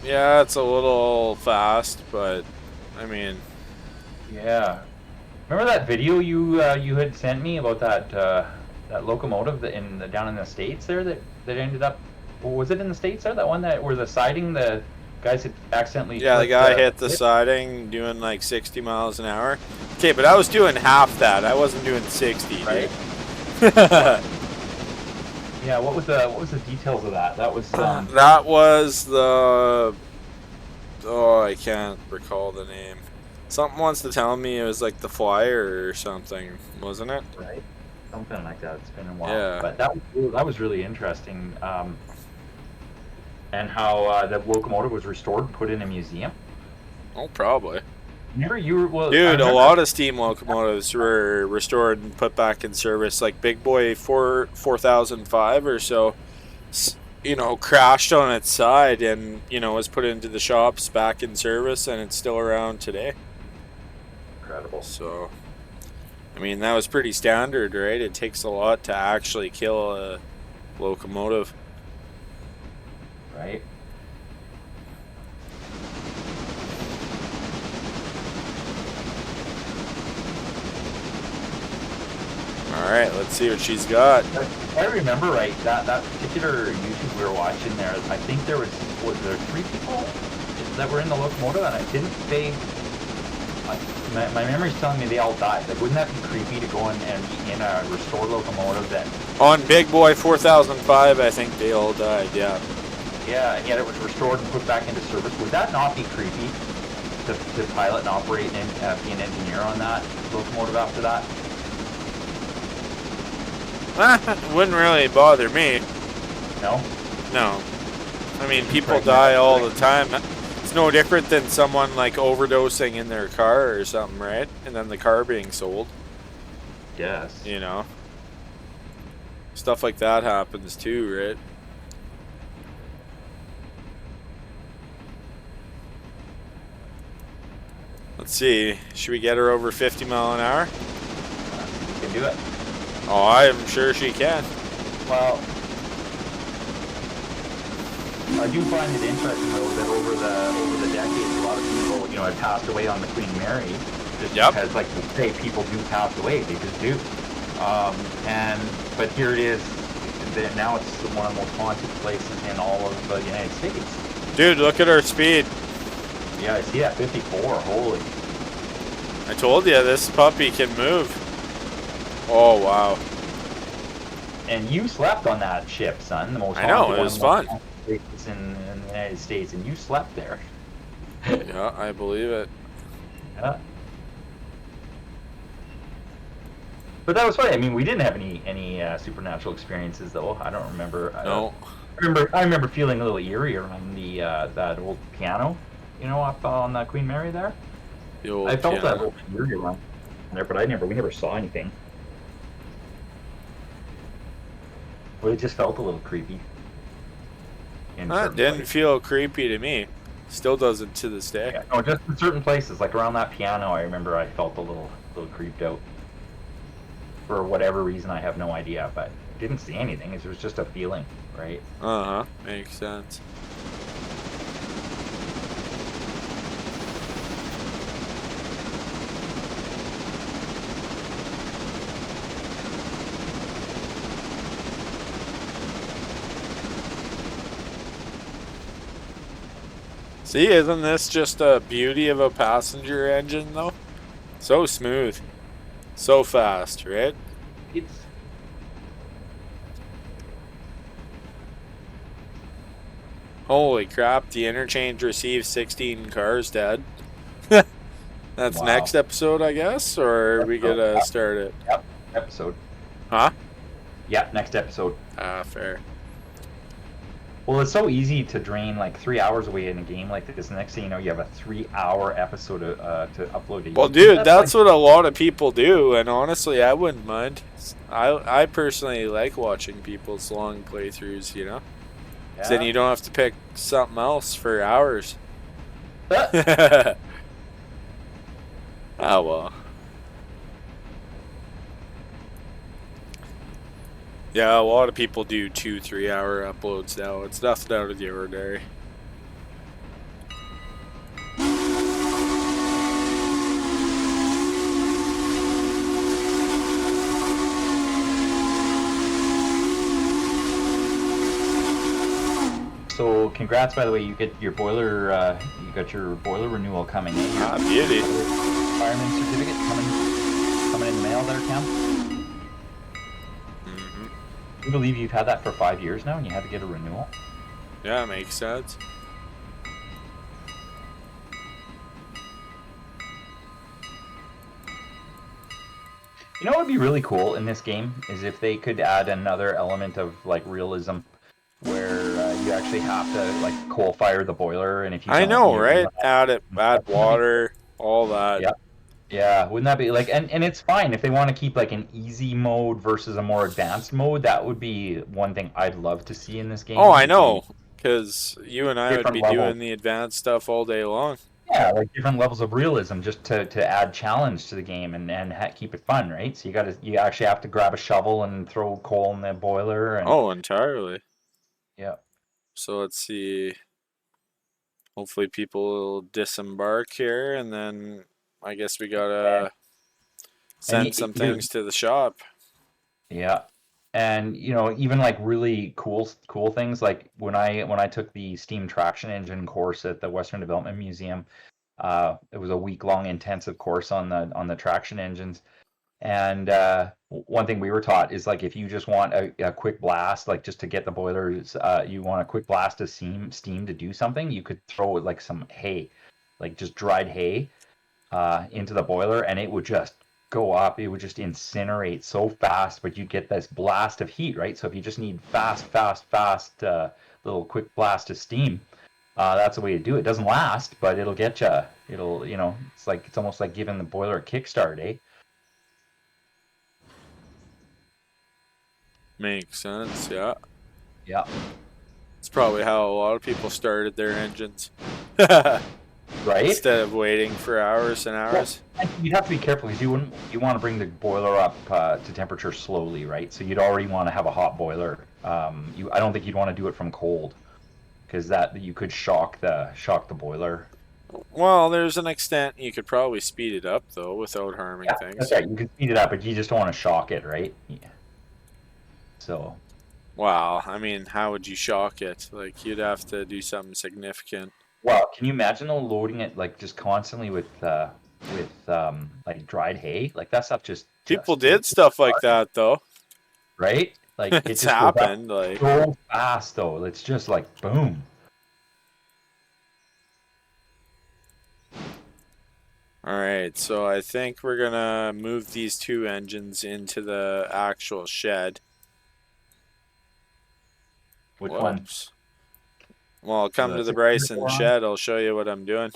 Yeah, it's a little fast, but I mean, Yeah. Remember that video you had sent me about that locomotive down in the States there that ended up, was it in the States there? That one that where the siding the guys had accidentally yeah, the flipped guy hit the siding doing like 60 miles an hour. Okay, but I was doing half that. I wasn't doing 60, right? dude. Yeah, what was the details of that? That was That was the, oh, I can't recall the name. Something wants to tell me it was like the Flyer or something, wasn't it? right. Something like that. It's been a while. Yeah. But that was really interesting. And how the locomotive was restored and put in a museum. Oh, probably. Remember you were well, Dude, a lot of steam locomotives were restored and put back in service. Like Big Boy 4005 or so, you know, crashed on its side and, you know, was put into the shops back in service and it's still around today. Incredible. So, I mean, that was pretty standard, right? It takes a lot to actually kill a locomotive. Right. All right, let's see what she's got. If I remember right, that particular YouTube we were watching there, I think there was there 3 people that were in the locomotive, and I didn't they. My memory's telling me they all died. Like, wouldn't that be creepy to go in and be in a restored locomotive that? On Big Boy 4005, I think they all died. Yeah. Yeah, and yet it was restored and put back into service. Would that not be creepy to pilot and operate and be an engineer on that locomotive after that? Wouldn't really bother me. No. No. I mean, people Pregnant. die all the time. It's no different than someone like overdosing in their car or something, right? And then the car being sold. Yes. You know, stuff like that happens too, right? Let's see. Should we get her over 50 mile an hour? You can do it. Oh, I'm sure she can. Well, I do find it interesting though that over the decades, a lot of people, have passed away on the Queen Mary, just Yep. because, like you say, people do pass away. They just do. But here it is. Now it's one of the most haunted places in all of the United States. Dude, look at her speed. Yeah, I see that 54. Holy. I told you, this puppy can move. Oh, wow. And you slept on that ship, son. The most I know, haunted it one was of the most fun. haunted places in the United States, and you slept there. Yeah, I believe it. Yeah. But that was funny. I mean, we didn't have any supernatural experiences though. I don't remember. No. I remember feeling a little eerie around the that old piano, up on the Queen Mary there. The old I felt that piano. little eerie around there, but we never saw anything. But it just felt a little creepy. In That certain didn't places. feel creepy to me. Still doesn't to this day. Yeah, no, just in certain places, like around that piano, I remember I felt a little creeped out. For whatever reason, I have no idea, but I didn't see anything. It was just a feeling, right? Uh-huh. Makes sense. See, isn't this just a beauty of a passenger engine, though? So smooth. So fast, right? It's Holy crap, the interchange receives 16 cars dead. That's wow. next episode, I guess? Or are we Episode. gonna start it? Yep. Episode. Huh? Yep. Next episode. Ah, fair. Well, it's so easy to drain like 3 hours away in a game like this. Next thing you know, you have a 3-hour episode to upload to Well, YouTube. dude, that's Like, what a lot of people do, and honestly, I wouldn't mind. I personally like watching people's long playthroughs, you know? 'Cause then yeah. you don't have to pick something else for hours. Ah, Oh, well. Yeah, a lot of people do 2-3 hour uploads now. It's nothing out of the ordinary. So, congrats, by the way. You get your boiler. You got your boiler renewal coming in. Your Ah, beauty. fireman certificate coming in the mail there, Cam. Hmm. Can you believe you've had that for 5 years now, and you had to get a renewal? Yeah, makes sense. You know what would be really cool in this game is if they could add another element of like realism, where you actually have to like coal fire the boiler, and if you I don't, know, you right? run out Add it, of stuff. add Wouldn't that be cool? water, all that. Yeah, yeah. Wouldn't that be like? And it's fine if they want to keep like an easy mode versus a more advanced mode. That would be one thing I'd love to see in this Oh, game. I Would be know, because you and I would different be levels. doing the advanced stuff all day long. Yeah, like different levels of realism, just to add challenge to the game and keep it fun, right? So you actually have to grab a shovel and throw coal in the boiler, and Oh, entirely. yeah. So let's see. Hopefully people will disembark here, and then I guess we gotta And send some things to the shop. yeah, and even like really cool things like when I took the steam traction engine course at the Western Development Museum, it was a week-long intensive course on the traction engines. And one thing we were taught is like if you just want a quick blast, like just to get the boilers, you want a quick blast of steam to do something, you could throw like some hay, like just dried hay, into the boiler, and it would just go up. It would just incinerate so fast, but you get this blast of heat, right? So if you just need fast, little quick blast of steam. That's the way to do it. It doesn't last, but it'll get you. It'll, it's almost like giving the boiler a kickstart, eh? Makes sense, yeah. Yeah. It's probably how a lot of people started their engines. Right? Instead of waiting for hours and hours. And you'd have to be careful because you want to bring the boiler up to temperature slowly, right? So you'd already want to have a hot boiler. I don't think you'd want to do it from cold because that you could shock the boiler. Well, there's an extent you could probably speed it up though without harming Yeah, that's things. right. You can speed it up, but you just don't want to shock it, right? Yeah. So, Wow, I mean, how would you shock it? Like you'd have to do something significant. well, can you imagine though loading it like just constantly with like dried hay? Like that stuff People just did breaks stuff your like heart, that though. right? Like it It's just goes up happened. Like, so fast though. It's just like boom. all right, so I think we're gonna move these two engines into the actual shed. Which one? Whoops. Well, I'll come The to the 600 Bryson one? shed. I'll show you what I'm doing.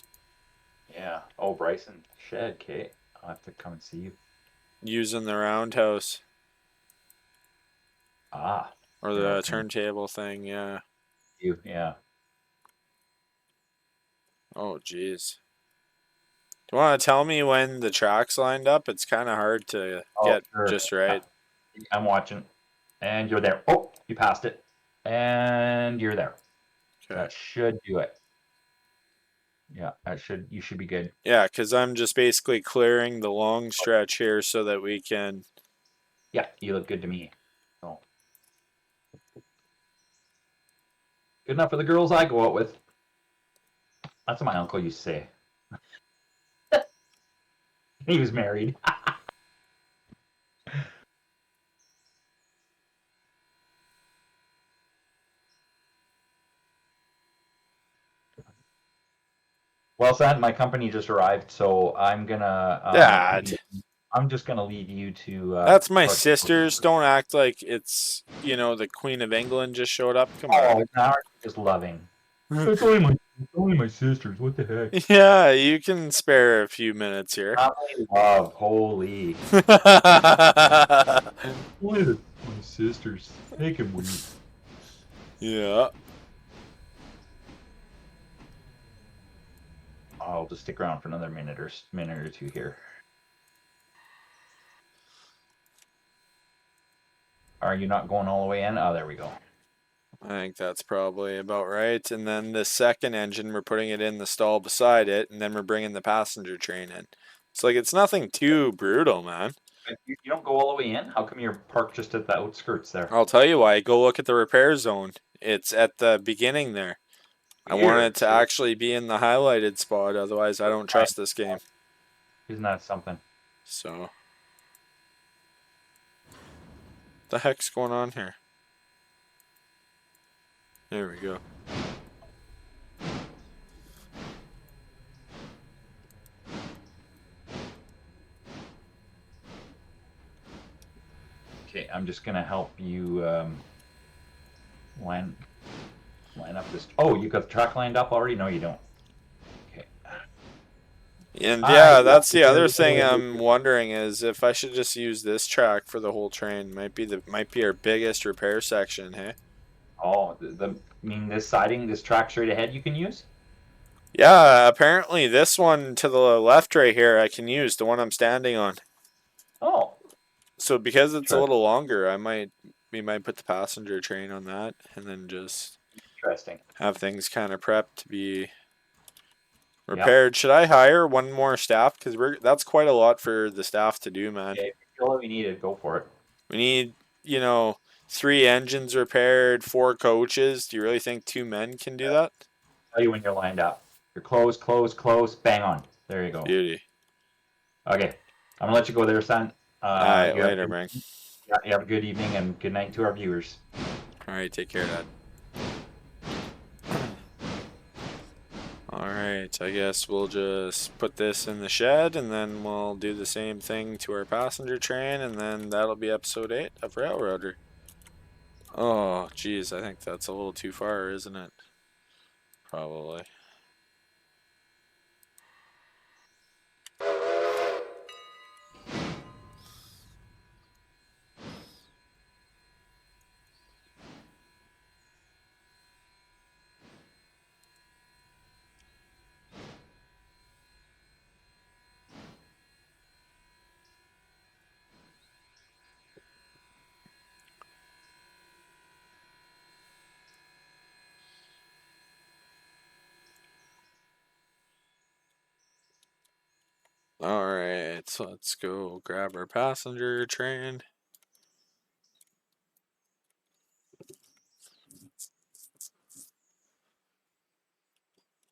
Yeah. Oh, Bryson shed, Kate. I'll have to come and see you. Using the roundhouse Ah, or you're the okay. turntable thing. Yeah. Yeah. Oh, geez. Do you want to tell me when the tracks lined up? It's kind of hard to Oh, get sure. just Yeah. right. I'm watching. And you're there. Oh, you passed it. And you're there. Okay. That should do it. Yeah, you should be good. Yeah, because I'm just basically clearing the long stretch here so that we can. Yeah, you look good to me. So good enough for the girls I go out with. That's what my uncle used to say. He was married. Well, son, my company just arrived, so Dad, I'm just gonna leave you to that's my part. sister's. Don't act like it's, the Queen of England just showed up. Come on. Oh, now just loving. It's only my sisters. What the heck? Yeah, you can spare a few minutes here. Family love, holy. Only my sisters. They can wait. Yeah. I'll just stick around for another minute or two here. Are you not going all the way in? Oh, there we go. I think that's probably about right. And then the second engine, we're putting it in the stall beside it, and then we're bringing the passenger train in. It's like it's nothing too brutal, man. You don't go all the way in? How come you're parked just at the outskirts there? I'll tell you why. Go look at the repair zone. It's at the beginning there. I want it Weird. to actually be in the highlighted spot, otherwise I don't trust this game. Isn't that something? So, the heck's going on here? There we go. Okay, I'm just gonna help you line up this. Oh, you got the track lined up already? No, you don't. Okay. And All yeah, right. that's the other thing I'm wondering is if I should just use this track for the whole train. Might be our biggest repair section, hey? Oh, I mean this siding, this track straight ahead, you can use. Yeah, apparently this one to the left right here I can use, the one I'm standing on. Oh, So because it's a interesting. little longer, we might put the passenger train on that and then just Interesting. have things kind of prepped to be Yeah. repaired. Should I hire one more staff? Because that's quite a lot for the staff to do, man. Okay, if you feel like we need it, go for it. We need, 3 engines repaired, 4 coaches. Do you really think 2 men can do that? Tell you when you're lined up. You're close, close, close. Bang on. There you go. Beauty. Okay, I'm gonna let you go there, son. Alright, You have later, man. you have a good evening and good night to our viewers. Alright, take care, Dad. Alright, I guess we'll just put this in the shed and then we'll do the same thing to our passenger train and then that'll be episode 8 of Railroader. Oh, geez, I think that's a little too far, isn't it? Probably. Alright, so let's go grab our passenger train.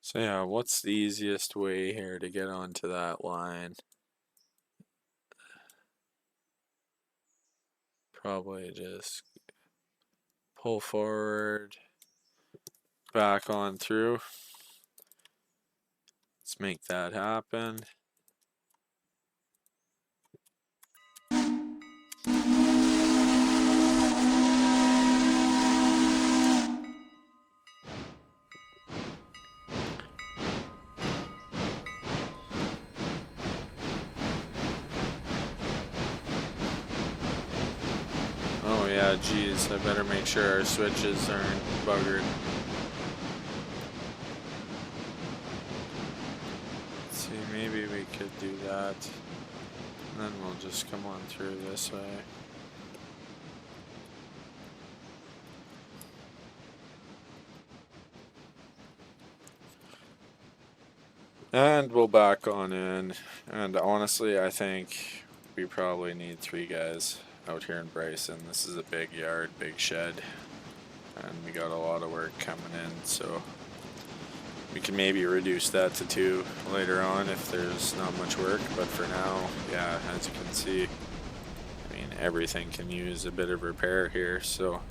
So yeah, what's the easiest way here to get onto that line? Probably just pull forward, back on through. Let's make that happen. Oh yeah, geez, I better make sure our switches aren't buggered. Let's see, maybe we could do that. And then we'll just come on through this way. And we'll back on in. And honestly, I think we probably need 3 guys out here in Bryson. This is a big yard, big shed. And we got a lot of work coming in, so we can maybe reduce that to 2 later on if there's not much work. But for now, yeah, as you can see, I mean, everything can use a bit of repair here, so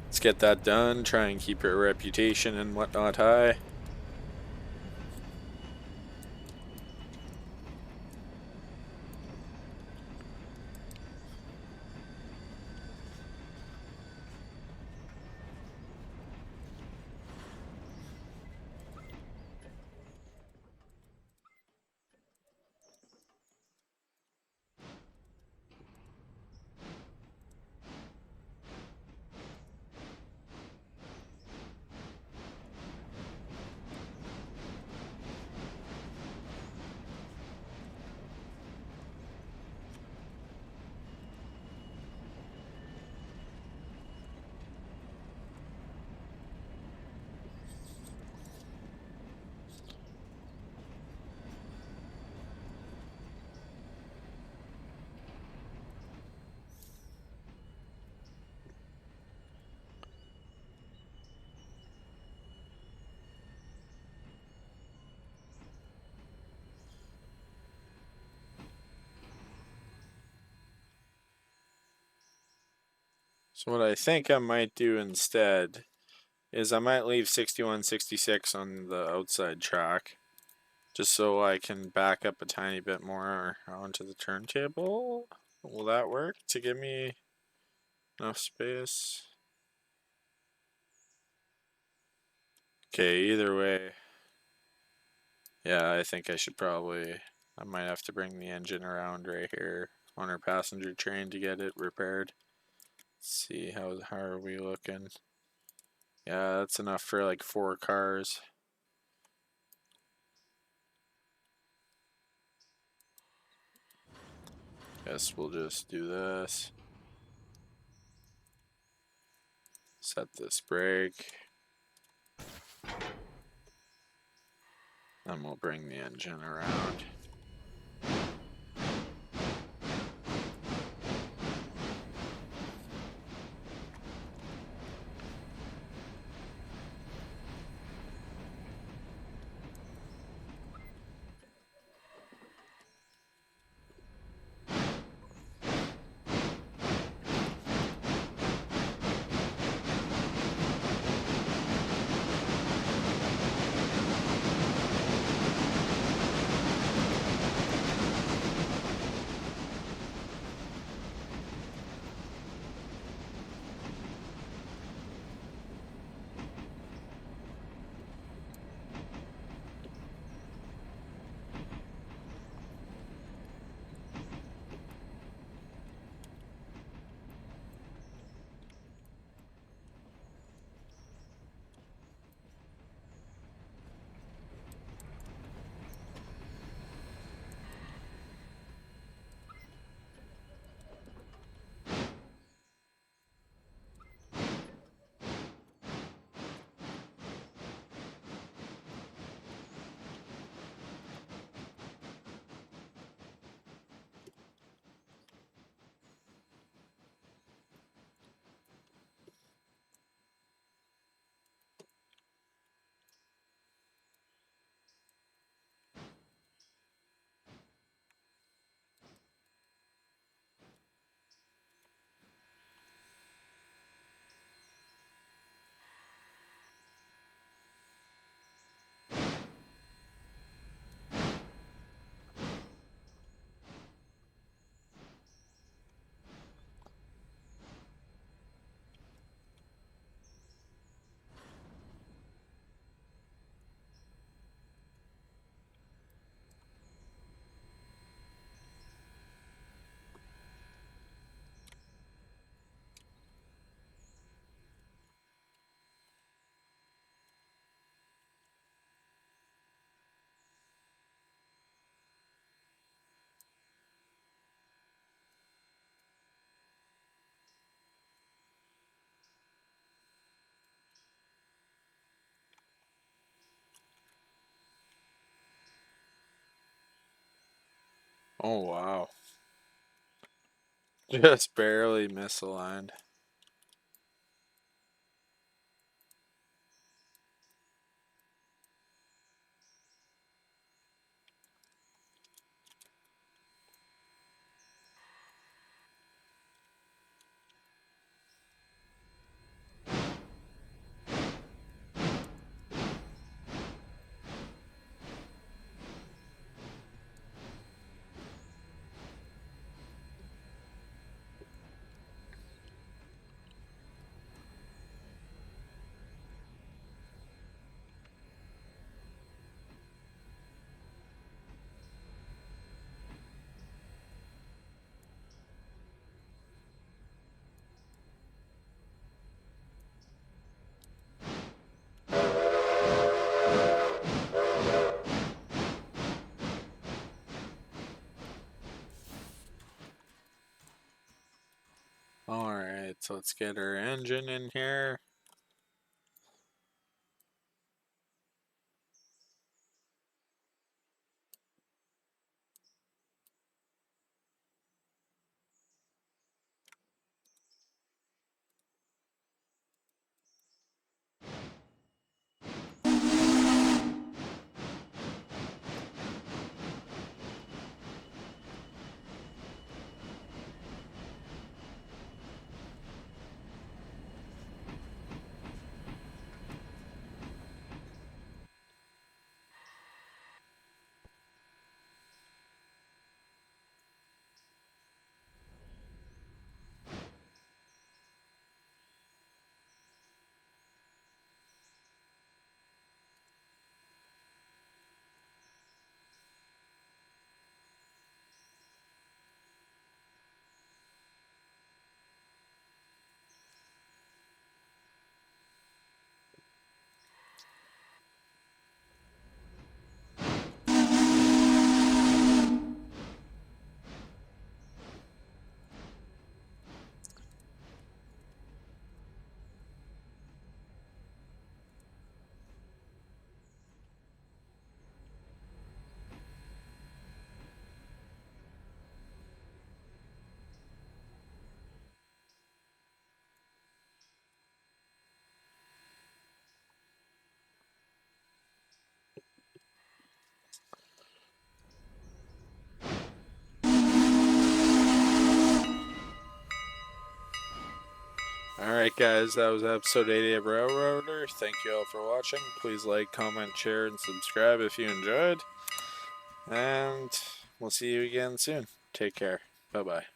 let's get that done, try and keep our reputation and whatnot high. So what I think I might do instead is I might leave 61, 66 on the outside track, just so I can back up a tiny bit more onto the turntable. Will that work to give me enough space? Okay, either way, yeah, I think I should probably, I might have to bring the engine around right here on our passenger train to get it repaired. Let's see, how are we looking? Yeah, that's enough for like 4 cars. Guess we'll just do this. Set this brake. Then we'll bring the engine around. Oh, wow. Just barely misaligned. Alright, so let's get our engine in here. Alright guys, that was episode 80 of Railroader. Thank you all for watching. Please like, comment, share, and subscribe if you enjoyed. And we'll see you again soon. Take care. Bye-bye.